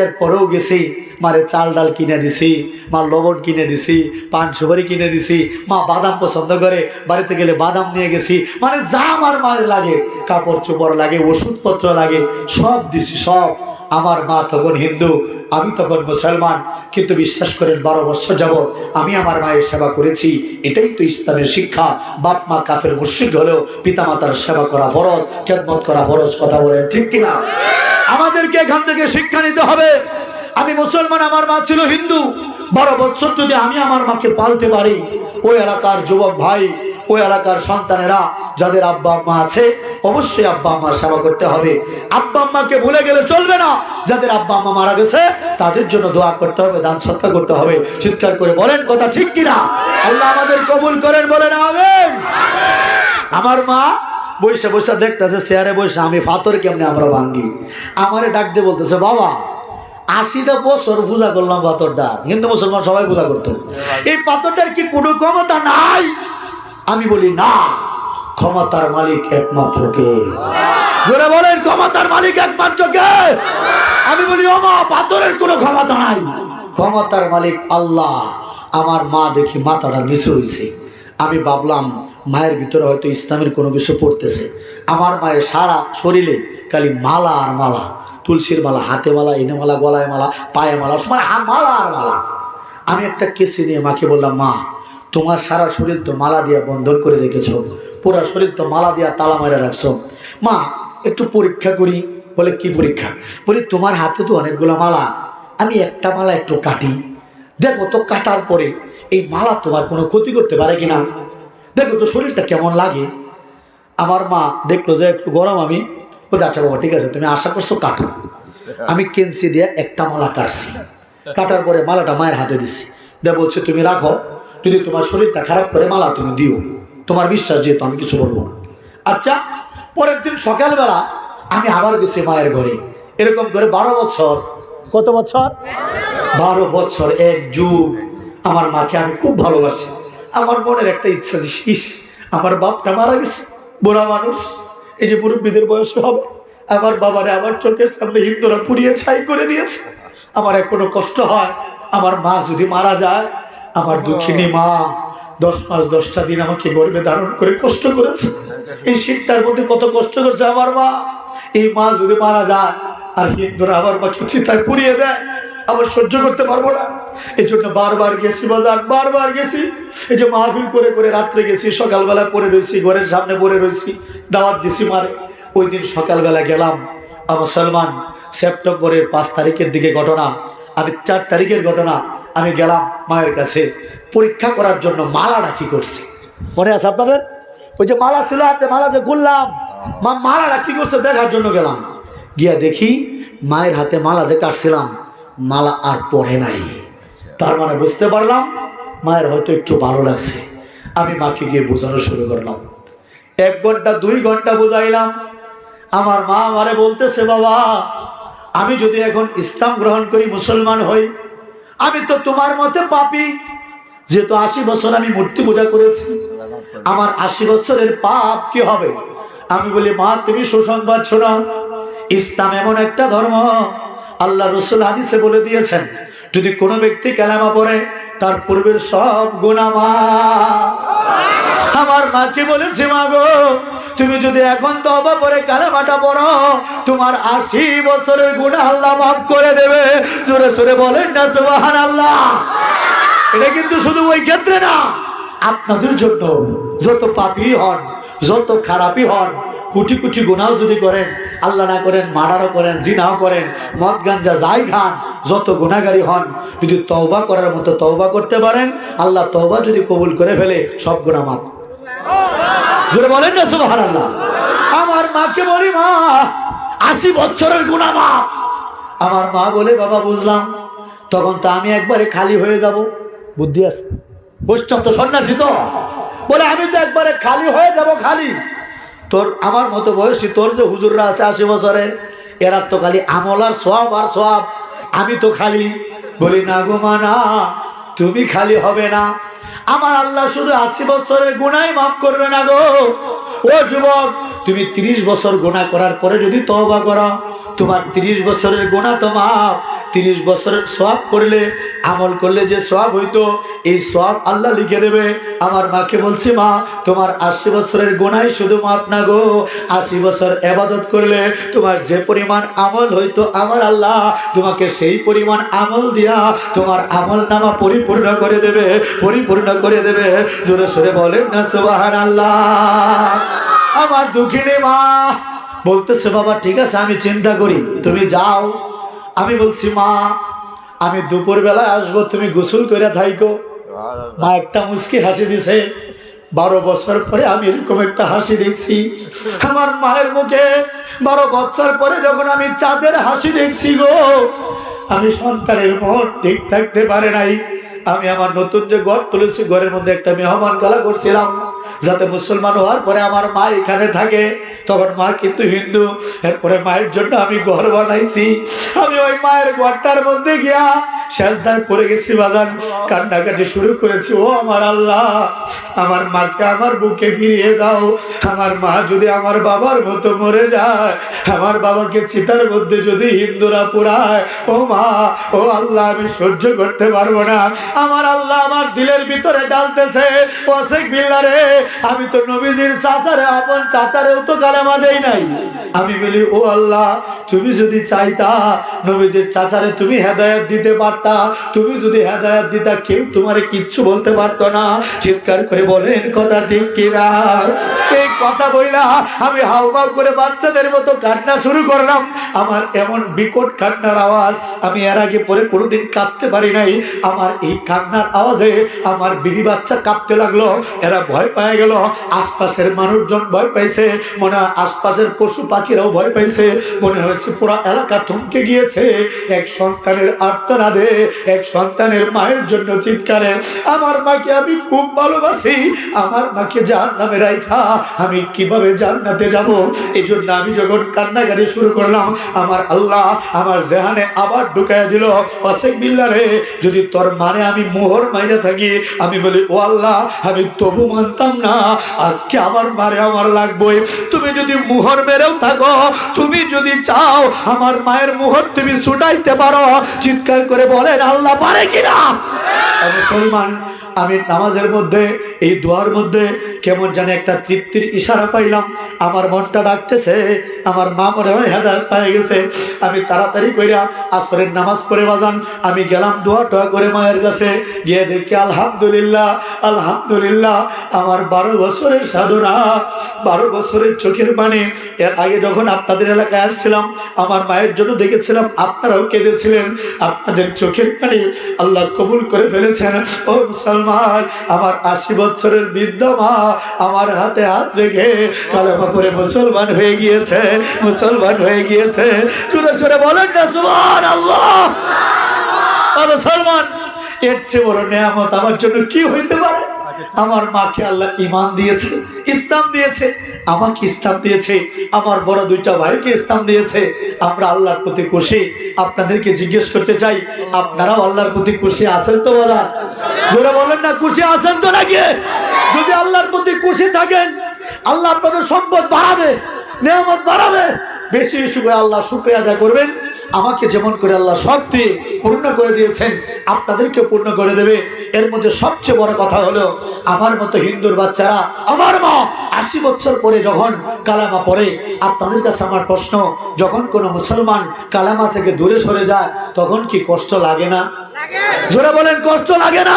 এরপরেও গেছি, মারে চাল ডাল কিনে দিছি, মা লবণ কিনে দিছি, পান সুপারি কিনে দিছি। মা বাদাম পছন্দ করে, বাড়িতে গেলে বাদাম নিয়ে গেছি। মানে যা আমার মায়ের লাগে, কাপড় চোপড় লাগে, ওষুধপত্র লাগে, সব দিছি সব। আমার মা তখন হিন্দু, আমি তখন মুসলমান, কিন্তু বিশ্বাস করেন 12 বছর যাবত আমি আমার মায়ের সেবা করেছি। এটাই তো ইসলামের শিক্ষা। বাপ মা কাফের মুশরিক হলেও পিতামাতার সেবা করা ফরজ, খেদমত করা ফরজ। কথা বলেন ঠিক কিনা? আমাদেরকে এখান থেকে শিক্ষা নিতে হবে। আমি মুসলমান, আমার মা ছিল হিন্দু। 12 বছর যদি আমি আমার মাকে পালতে পারি, ওই এলাকার যুবক ভাই, ওই এলাকার সন্তানেরা যাদের আব্বা আম্মা আছে, অবশ্যই আব্বা আম্মার সেবা করতে হবে। আব্বা আম্মাকে ভুলে গেলে চলবে না। যাদের আব্বা আম্মা মারা গেছে তাদের জন্য দোয়া করতে হবে, দান সৎকা করতে হবে। চিৎকার করে বলেন কথা ঠিক কিনা? আল্লাহ আমাদের কবুল করেন, বলেন আমিন। আমার মা বসে বসে দেখতেছে চেয়ারে বসে আমি পাথর কেমনে আমরা ভাঙ্গি। আমারে ডাক দিয়ে বলতেছে, বাবা 80টা বছর পূজা করলাম পাথরটার। হিন্দু মুসলমান সবাই পূজা করতো, এই পাথরটার কি কোনো ক্ষমতা নাই? আমি বলি না, ক্ষমতার মালিক একমাত্র কে? জোরে বলেন, ক্ষমতার মালিক একমাত্র কে? আমি বলি ও মা, পাথরের কোনো ক্ষমতা নাই, ক্ষমতার মালিক আল্লাহ। আমার মা দেখি মাথাটা নিচু হয়েছে। আমি ভাবলাম মায়ের ভিতরে হয়তো ইসলামের কোনো কিছু পড়তেছে। আমার মায়ের সারা শরীরে খালি মালা আর মালা, তুলসীর মালা, হাতে মালা, এনে মালা, গলায় মালা, পায়ে মালা, মানে মালা আর মালা। আমি একটা কেসি নিয়ে মাকে বললাম, মা তোমার সারা শরীর তো মালা দিয়া বন্ধন করে রেখেছো, পুরা শরীর তো মালা দিয়া তালা মারা রাখছো। মা একটু পরীক্ষা করি। বলে কি পরীক্ষা? বলি তোমার হাতে তো অনেকগুলো মালা, আমি একটা মালা একটু কাটি, দেখো তো কাটার পরে এই মালা তোমার কোনো ক্ষতি করতে পারে কিনা, দেখো তো শরীরটা কেমন লাগে। আমার মা দেখলো যে একটু গরম, আমি বলি আচ্ছা বাবা ঠিক আছে, তুমি আশা করছো কাটো। আমি কেঞ্চি দিয়ে একটা মালা কাটছি, কাটার পরে মালাটা মায়ের হাতে দিছি, দিয়ে বলছে তুমি রাখো, যদি তোমার শরীরটা খারাপ করে মালা তুমি দিও, তোমার বিশ্বাস যেহেতু আমি কিছু বলবো না। আচ্ছা, পরের দিন সকালবেলা আমি আবার গেছি মায়ের ঘরে। এরকম করে 12 বছর। কত বছর? 12 বছর, এক যুগ। আমার মাকে আমি খুব ভালোবাসি। আমার মনের একটা ইচ্ছা যে ইস, আমার বাপটা মারা গেছে, বুড়া মানুষ, এই যে মুরব্বীদের বয়স হবে, আমার বাবারে আমার চোখের সামনে হিন্দুরা পুড়িয়ে ছাই করে দিয়েছে। আমার এখনো কষ্ট হয়, আমার মা যদি মারা যায়। আমার দুঃখিনী মা 10 মাস 10টা দিন আমাকে গর্ভে ধারণ করে কষ্ট করেছে। এই শীতটার মধ্যে কত কষ্ট করেছে আমার মা। এই মা যদি মারা যায় আর হিন্দুরা আমার মাকে চিতায় পুড়িয়ে দেয়, আবার সহ্য করতে পারবো না। এই জন্য বারবার গেছি বাজার, বারবার গেছি। এই যে মাহফিল করে করে রাত্রে গেছি, সকালবেলা পরে রয়েছি, ঘরের সামনে পরে রয়েছি, দাওয়াত দিছি মারে। ওই দিন সকালবেলা গেলাম। মুসলমান সেপ্টেম্বরের 5 তারিখের দিকে ঘটনা, আমি 4 তারিখের ঘটনা। আমি গেলাম মায়ের কাছে পরীক্ষা করার জন্য। মালাটা কি করছে মনে আছে আপনাদের? ওই যে মালা ছিল হাতে, মালা যে ঘুরলাম, মা মালাটা কি করছে দেখার জন্য গেলাম। গিয়া দেখি মায়ের হাতে মালা যে কাটছিলাম, মালা আর পরে নাই। তার মানে বুঝতে পারলাম মায়ের হয়তো একটু ভালো লাগছে। আমি মাকে গিয়ে বোঝানো শুরু করলাম। 1 ঘন্টা 2 ঘন্টা বোঝাইলাম। আমার মা আমারে বলতেছে, বাবা আমি যদি এখন ইসলাম গ্রহণ করি, মুসলমান হই, আমি তো তোমার মতে পাপী। যেহেতু 80 বছর আমি মূর্তি পূজা করেছি, আমার 80 বছরের পাপ কি হবে? আমি বলি, মা তুমি সুসংবাদ শোনো, ইসলাম এমন একটা ধর্ম, আল্লাহ রসুল হাদিসে বলে দিয়েছেন, যদি কোনো ব্যক্তি কালেমা পড়ে তার পূর্বের সব গুনাহ মাফ। আমার মাকে বলেছি, মা গো তুমি যদি এখন তওবা করে কালেমাটা পড়ো, তোমার 80 বছরের গুনাহ আল্লাহ মাফ করে দেবে। জোরে জোরে বলেন না সুবহানাল্লাহ। এটা কিন্তু শুধু ওই ক্ষেত্রে না, আপনাদের জন্য যত পাপী হন, যত খারাপই হন, কোটি কোটি গুনাহ যদি করেন, আল্লাহ না করেন মার্ডারও করেন, জিনাও করেন, মদ গাঞ্জা যাই খান, যত গুনাহগারী হন, যদি তওবা করার মতো তওবা করতে পারেন, আল্লাহ তওবা যদি কবুল করে ফেলে সব গুনাহ মাফ। জোরে বলেন না সুবহানাল্লাহ। আমার মাকে বলি, মা 80 বছরের গুনাহ মাফ। আমার মা বলে, বাবা বুঝলাম, তখন তো আমি একবারে খালি হয়ে যাব। বুদ্ধি আছে, বৈষ্ণব তো সন্ন্যাসী তো, বলে আমি তো একবারে খালি হয়ে যাব। খালি তোর আমার মতো বয়সী তোর যে হুজুররা আছে 80 বছরের, এরা তো খালি আমল আর সওয়াব আর সওয়াব, আমি তো খালি। বলি না গো মা, না, তুমি খালি হবে না, আমার আল্লাহ শুধু 80 বছরের গুনাহ মাফ করবে না গো। ও যুবক, তুমি 30 বছর গুনাহ করার পরে যদি তওবা করো, তোমার 30 বছরের গুনাহ তো মাফ। 30 বছরের সওয়াব করলে, আমল করলে যে সওয়াব হইতো, এই সওয়াব আল্লাহ লিখে দেবে। আমার মাকে বলছি, মা তোমার 80 বছরের গুনাহ শুধু মাফ না গো, 80 বছর ইবাদত করলে তোমার যে পরিমাণ আমল হইতো, আমার আল্লাহ তোমাকে সেই পরিমাণ আমল দিয়া তোমার আমল নামা পরিপূর্ণ করে দেবে, পরিপূর্ণ করে দেবে। জোরে সোরে বলেন না সুবহানাল্লাহ। আমার দুঃখিনী মা বলতেছে, বাবা ঠিক আছে, আমি চিন্তা করি, তুমি যাও। আমি বলছি, মা আমি দুপুর বেলায় আসবো, তুমি গোসল করে থাইকো। মা একটা মুচকি হাসি দিছে। 12 বছর পরে আমি এরকম একটা হাসি দেখছি আমার মায়ের মুখে। 12 বছর পরে যখন আমি চাঁদের হাসি দেখছি গো, আমি সন্তানের মন ঠিক থাকতে পারে নাই। আমি আমার নতুন যে ঘর তুলেছি, ঘরের মধ্যে একটা মেহমান গালা করছিলাম, যাতে মুসলমান হওয়ার পরে আমার মা এখানে থাকে। তখন মা কিন্তু হিন্দু। এরপরে মায়ের জন্য আমি ঘর বানাইছি। আমি ওই মায়ের ঘরটার মধ্যে গিয়া সেজদায় পড়ে গেছি বাজান, কান্নাকাটি শুরু করেছি। ও আমার আল্লাহ, আমার মাকে আমার বুকে ফিরিয়ে দাও। আমার মা যদি আমার বাবার মতো মরে যায়, আমার বাবাকে চিতার মধ্যে যদি হিন্দুরা পোড়ায়, ও মা, ও আল্লাহ, আমি সহ্য করতে পারবো না। আমার আল্লাহ আমার দিলের ভিতরে ডালতেছে, ওয়াসিক বিল্লাহ রে, আমি তো নবীজির চাচারে, আপন চাচারেও তো কালেমা দেই নাই। আমি বলি, ও আল্লাহ, তুমি যদি চাইতা নবীজির চাচারে তুমি হেদায়েত দিতে পারতা, তুমি যদি হেদায়েত দিতা, কেউ তোমারে কিচ্ছু বলতে পারতো না। চিৎকার করে বলেন কথা ঠিক কিনা? এই কথা বইলা আমি হাউমাউ করে বাচ্চাদের মতো কান্না শুরু করলাম। আমার এমন বিকট কান্নার আওয়াজ আমি এর আগে পরে কোনোদিন কাঁদতে পারি নাই। আমার এই কান্নার আওয়াজে আমার বিবি বাচ্চা কাঁপতে লাগলো, এরা ভয় পেয়ে গেল। আশপাশের মানুষজন ভয় পাইছে, মনে হয় আশপাশের পশু পাখিরাও ভয় পাইছে। মনে হয়েছে পুরো এলাকা থমকে গিয়েছে। এক সন্তানের আর্তনাদে, এক সন্তানের মায়ের জন্য চিৎকারে। আমার মাকে আমি খুব ভালোবাসি, আমার মাকে জাহান্নামে রাইখা আমি কিভাবে জান্নাতে যাব? এই জন্য আমি যখন কান্নাকাটি শুরু করলাম, আমার আল্লাহ আমার জেহানে আবার ঢুকাইয়া দিল, ওয়াসিক বিল্লাহ রে, যদি তোর মানে আমি মোহর মাইরে থাকি, আমি বলি, ও আল্লাহ, আমি তবু মানতাম না, আজকে আমার মারে আমার লাগবে। তুমি যদি মোহর মেরেও থাকো, তুমি যদি চাও আমার মায়ের মোহর তুমি ছুটাইতে পারো, চিৎকার করে বলেন আল্লাহ পারে কিনা? মুসলমান, আমি নামাজের মধ্যে, এই দোয়ার মধ্যে কেমন জানি একটা তৃপ্তির ইশারা পাইলাম। আমার মনটা ডাকতেছে, আমার মা মনে হয় হেদায়েত পেয়ে গেছে। আমি তাড়াতাড়ি কইরা আসরের নামাজ পড়ে বাজান আমি গেলাম দোয়া টোয়া করে মায়ের কাছে। গিয়ে দেখি আলহামদুলিল্লাহ, আলহামদুলিল্লাহ, আমার 12 বছরের সাধনা, 12 বছরের চোখের পানি। এর আগে যখন আপনাদের এলাকায় আসছিলাম, আমার মায়ের জন্য দেখেছিলাম, আপনারাও কেঁদেছিলেন। আপনাদের চোখের পানি আল্লাহ কবুল করে ফেলেছেন। ও মুসলমান, আমার 80 বছরের বৃদ্ধ মা আমার হাতে হাত রেখে কালেমা পড়ে মুসলমান হয়ে গিয়েছে, মুসলমান হয়ে গিয়েছে। জোরে সোরে বলেন না সুবহানাল্লাহ। মুসলমান, এর চেয়ে বড় নেয়ামত আমার জন্য কি হইতে পারে? আমার মাকে আল্লাহ ঈমান দিয়েছে, ইসলাম দিয়েছে, আমাকে ইসলাম দিয়েছে, আমার বড় 2টা ভাইকে ইসলাম দিয়েছে। আমরা আল্লাহর প্রতি খুশি। আপনাদেরকে জিজ্ঞেস করতে চাই, আপনারাও আল্লাহর প্রতি খুশি আছেন তো? বলেন, জোরে বলেন না, খুশি আছেন তো নাকি? যদি আল্লাহর প্রতি খুশি থাকেন, আল্লাহ আপনাদের সম্পদ বাড়াবে, নেয়ামত বাড়াবে। বেশি বেশি করে আল্লাহ শুকরিয়া আদায় করবেন। আমাকে যেমন করে আল্লাহ সব দিয়ে পূর্ণ করে দিয়েছেন, আপনাদেরকে পূর্ণ করে দেবে। এর মধ্যে সবচেয়ে বড় কথা হলো, আমার মতো হিন্দুর বাচ্চারা, আমার মা 80 বছর পরে যখন কালামা পড়ে, আপনাদের কাছে আমার প্রশ্ন, যখন কোনো মুসলমান কালামা থেকে দূরে সরে যায়, তখন কি কষ্ট লাগে না? জোরে বলেন, কষ্ট লাগে না?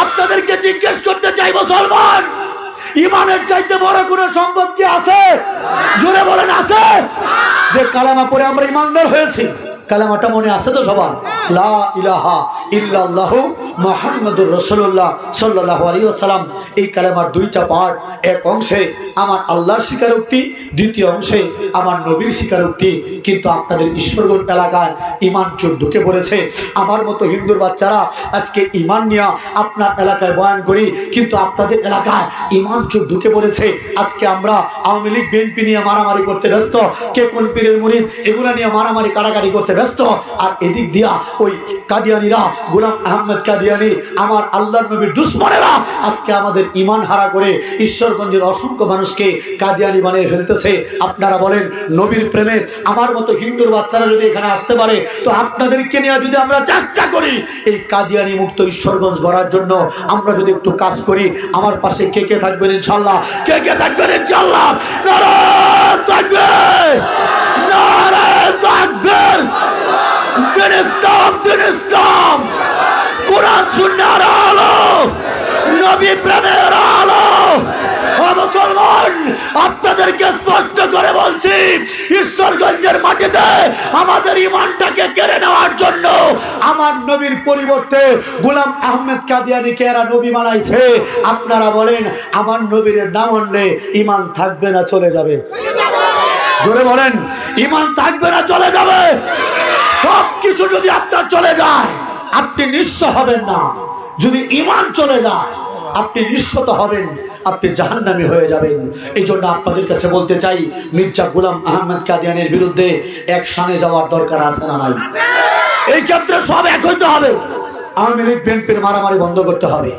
আপনাদেরকে জিজ্ঞেস করতে চাই, মুসলমান ইমানের চাইতে বড় কোনো সম্পদ কি আছে? জোরে বলেন আছে? যে কালেমা পড়ে আমরা ইমানদার হয়েছি, কালেমাটা মনে আছে তো সবার? লা ইলাহা ইল্লাল্লাহু মুহাম্মাদুর রাসূলুল্লাহ সাল্লাল্লাহু আলাইহি ওয়াসাল্লাম। এই কালেমার দুইটা পার্ট, এক অংশে আমার আল্লাহর স্বীকারোক্তি, দ্বিতীয় অংশে আমার নবীর স্বীকারোক্তি। কিন্তু আপনাদের ঈশ্বরগঞ্জ এলাকায় ইমান চোর ঢুকে পড়েছে। আমার মতো হিন্দুর বাচ্চারা আজকে ইমান নিয়ে আপনার এলাকায় বয়ান করি, কিন্তু আপনাদের এলাকায় ইমান চোর ঢুকে পড়েছে। আজকে আমরা আওয়ামী লীগ বিএনপি নিয়ে মারামারি করতে ব্যস্ত, কে কোন পীরের মুরিদ এগুলা নিয়ে মারামারি কাটাকাটি করতে ব্যস্ত। আর এদিক দিয়া ওই কাদিয়ানিরা, গোলাম আহমদ কাদিয়ানি, আমার আল্লাহর নবীর দুশমনেরা আজকে আমাদের ইমান হারা করে ঈশ্বরগঞ্জের অসংখ্য মানুষকে কাদিয়ানি বানিয়ে ফেলতেছে। আপনারা বলেন, নবীর প্রেমে আমার মতো হিন্দুর বাচ্চারা যদি এখানে আসতে পারে, তো আপনাদেরকে নিয়ে যদি আমরা চেষ্টা করি এই কাদিয়ানি মুক্ত ঈশ্বরগঞ্জ গড়ার জন্য, আমরা যদি একটু কাজ করি, আমার পাশে কে কে থাকবেন ইনশাআল্লাহ? কে কে থাকবেন ইনশাআল্লাহ? নারায়ে তাকবীর, নারায়ে তাকবীর। দিন ইসলাম, দিন ইসলাম, কোরআন সুন্নাহর আলো, নবী প্রেমের আলো। ও মুসলমান, আপনাদেরকে স্পষ্ট করে বলছি, ঈশ্বরগঞ্জের মাটিতে আমাদের ইমানটাকে কেড়ে নেওয়ার জন্য আমার নবীর পরিবর্তে গোলাম আহমেদ কাদিয়ানিকে এরা নবী বানাইছে। আপনারা বলেন, আমার নবীর নাম মানলে ইমান থাকবে না চলে যাবে? জোরে বলেন, ইমান থাকবে না চলে যাবে? সব কিছু যদি আপনার চলে যায়, আপনি নিঃস্ব হবেন না। যদি ইমান চলে যায়, আপনি নিঃস্বত হবেন, আপনি জাহান্নামী হয়ে যাবেন। এই জন্য আপনাদের কাছে বলতে চাই, মির্জা গোলাম আহমদ কাদিয়ানির বিরুদ্ধে অ্যাকশনে যাওয়ার দরকার আছে না নাই? এই ক্ষেত্রে সব এক হইতে হবে। আওয়ামী লীগ বিএনপির মারামারি বন্ধ করতে হবে,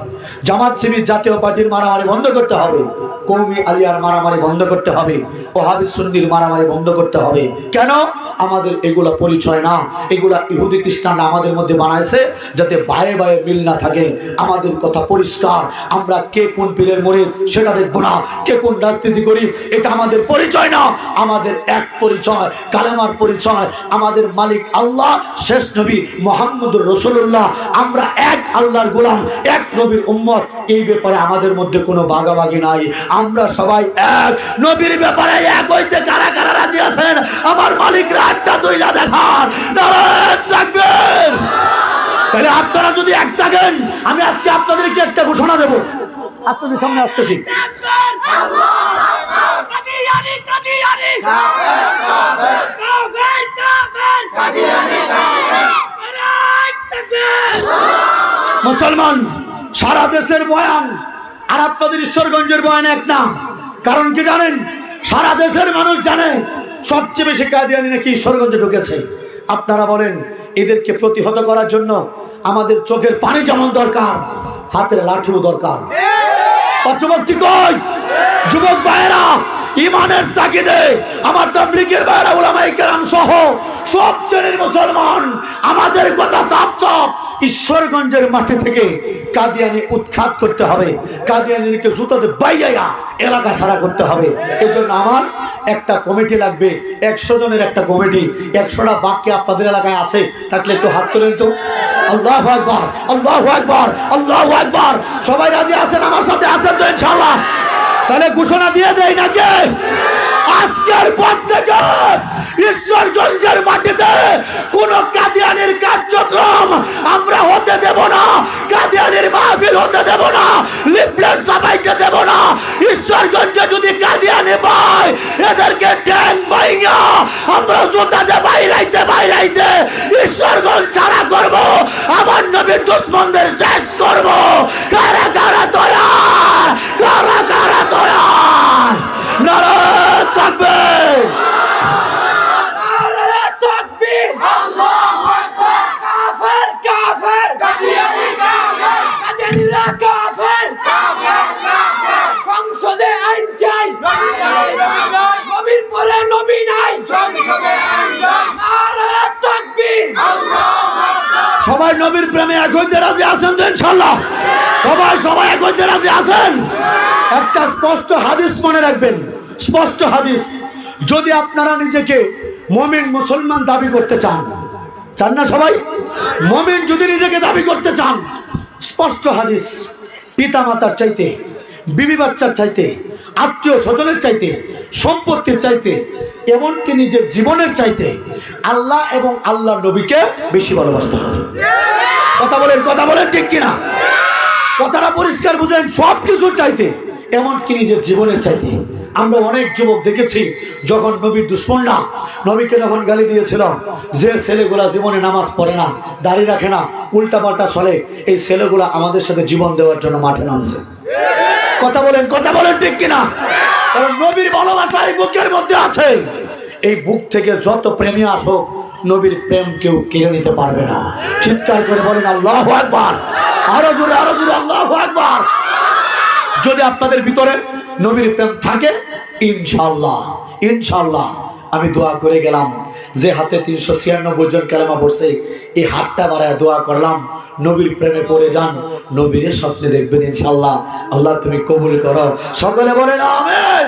জামাত শিবির জাতীয় পার্টির মারামারি বন্ধ করতে হবে, কওমি আলিয়ার মারামারি বন্ধ করতে হবে, ওহাবি সুন্নির মারামারি বন্ধ করতে হবে। কেন? আমাদের এগুলা পরিচয় না, এগুলা ইহুদি খ্রিস্টানরা আমাদের মধ্যে বানাইছে যাতে বায়ে বায়ে মিল না থাকে। আমাদের কথা পরিষ্কার, আমরা কে কোন পীরের মুরিদ সেটা দেখব না, কে কোন রাজনীতি করি এটা আমাদের পরিচয় না। আমাদের এক পরিচয়, কালেমার পরিচয়। আমাদের মালিক আল্লাহ, শেষ নবী মুহাম্মদুর রাসূলুল্লাহ। আমরা এক আল্লাহর গোলাম, এক নবীর উম্মত। এই ব্যাপারে আমাদের মধ্যে কোনো ভাগাভাগি নাই। আমরা সবাই এক। নবীর ব্যাপারে এক হইতে কারা কারা রাজি আছেন? আমার মালিকরা একটা দুইলা দেখান, নারায়ে তাকবীর। তাহলে আপনারা যদি এক থাকেন, আমি আজকে আপনাদেরকে একটা ঘোষণা দেব। আস্তে সামনে আসতেছি। মুসলমান, সারা দেশের বয়ান আর আপনাদের ঈশ্বরগঞ্জের বয়ান এক না। কারণ কি জানেন? সারা দেশের মানুষ জানে সবচেয়ে বেশি কাদিয়ানি নাকি ঈশ্বরগঞ্জে ঢুকেছে। আপনারা বলেন, এদেরকে প্রতিহত করার জন্য আমাদের চোখের পানি যেমন দরকার, হাতের লাঠিও দরকার। পক্ষবর্তী কই? যুবক ভাইয়েরা, ইমানের তাগিদে আমার তাবলীগের ভাইয়েরা, উলামায়ে কেরাম সহ সব শ্রেণীর মুসলমান, আমাদের কথা সাফ সাফ, ঈশ্বরগঞ্জের মাটি থেকে কাদিয়ানি উৎখাত করতে হবে। কাদিয়ানিকে জুতাতে বাইয়া এলাকা ছাড়া করতে হবে। এই জন্য আমার একটা কমিটি লাগবে, 100 জনের একটা কমিটি। 100টা বাক্য আপনাদের এলাকায় আছে থাকলে একটু হাত তোলেন তো। আল্লাহু আকবার, আল্লাহু আকবার, আল্লাহু আকবার। সবাই রাজি আছেন? আমার সাথে আছেন তো ইনশাআল্লাহ? তাহলে ঘোষণা দিয়ে দেই নাকি? আজকের পর থেকে ঈশ্বরগঞ্জের মাটিতে কোন কাদিয়ানির কার্যক্রম আমরা হতে দেব না, কাদিয়ানির মাহফিল হতে দেব না, লিফলেট ছাপাইতে দেব না। ঈশ্বরগঞ্জে যদি কাদিয়ানি পায়, এদেরকে ট্যাং বাইয়া আমরা জুতাতে বাইরাইতে ঈশ্বরগঞ্জ ছাড়া করব, আমার নবীর দুশমনদের শেষ করব। কারা কারা তৈয়ার? কারা কারা তৈয়ার? নারায়ে তাকবীর, নারায়ে তাকবীর, আল্লাহু আকবার। কাফের কাফের, কাদিয়ানি কাফের, কাদিয়ানিরা কাফের, কাফের কাফের। সংসদে আইন চাই, নবীর পরে নবী নাই, সংসদে আইন চাই। নারায়ে তাকবীর, আল্লাহু আকবার। সবাই নবীর প্রেমে এক হইতে রাজি আছেন তো ইনশাআল্লাহ? সবাই এক হইতে রাজি আছেন? একটা স্পষ্ট হাদিস মনে রাখবেন, স্পষ্ট হাদিস। যদি আপনারা নিজেকে মুমিন মুসলমান দাবি করতে চান, চান না সবাই? মুমিন যদি নিজেকে দাবি করতে চান, স্পষ্ট হাদিস, পিতা মাতার চাইতে, বিবি বাচ্চার চাইতে, আত্মীয় স্বজনের চাইতে, সম্পত্তির চাইতে, এমনকি নিজের জীবনের চাইতে আল্লাহ এবং আল্লাহ নবীকে বেশি ভালোবাসতে হবে। কথা বলেন ঠিক কিনা? কথাটা পরিষ্কার বুঝেন। সব কিছুর চাইতে, এমনকি নিজের জীবনের চাইতে। আমরা অনেক যুবক দেখেছি যখন নবীর দুশ্মনরা নবীকে যখন গালি দিয়েছিল, যে ছেলেগুলা জীবনে নামাজ পড়ে না, দাড়ি রাখে না, উল্টাপাল্টা চলে, এই ছেলেগুলা আমাদের সাথে জীবন দেওয়ার জন্য মাঠে নামছে। কথা বলেন ঠিক কিনা? কারণ নবীর ভালোবাসা এই বুকের মধ্যে আছে। এই বুক থেকে যত প্রেমী আসুক, নবীর প্রেম কেউ কেড়ে নিতে পারবে না। চিৎকার করে বলেন আল্লাহু আকবার। আরো জোরে আল্লাহু আকবার। যদি আপনাদের ভিতরে নবীর প্রেম থাকে, ইনশাআল্লাহ আমি দোয়া করে গেলাম, যে হাতে 396 জন কালেমা পড়ছে, এই হাতটা বাড়ায় দোয়া করলাম, নবীর প্রেমে পড়ে যান, নবীর স্বপ্নে দেখবেন ইনশাআল্লাহ। আল্লাহ তুমি কবুল করো। সকলে বলেন আমিন।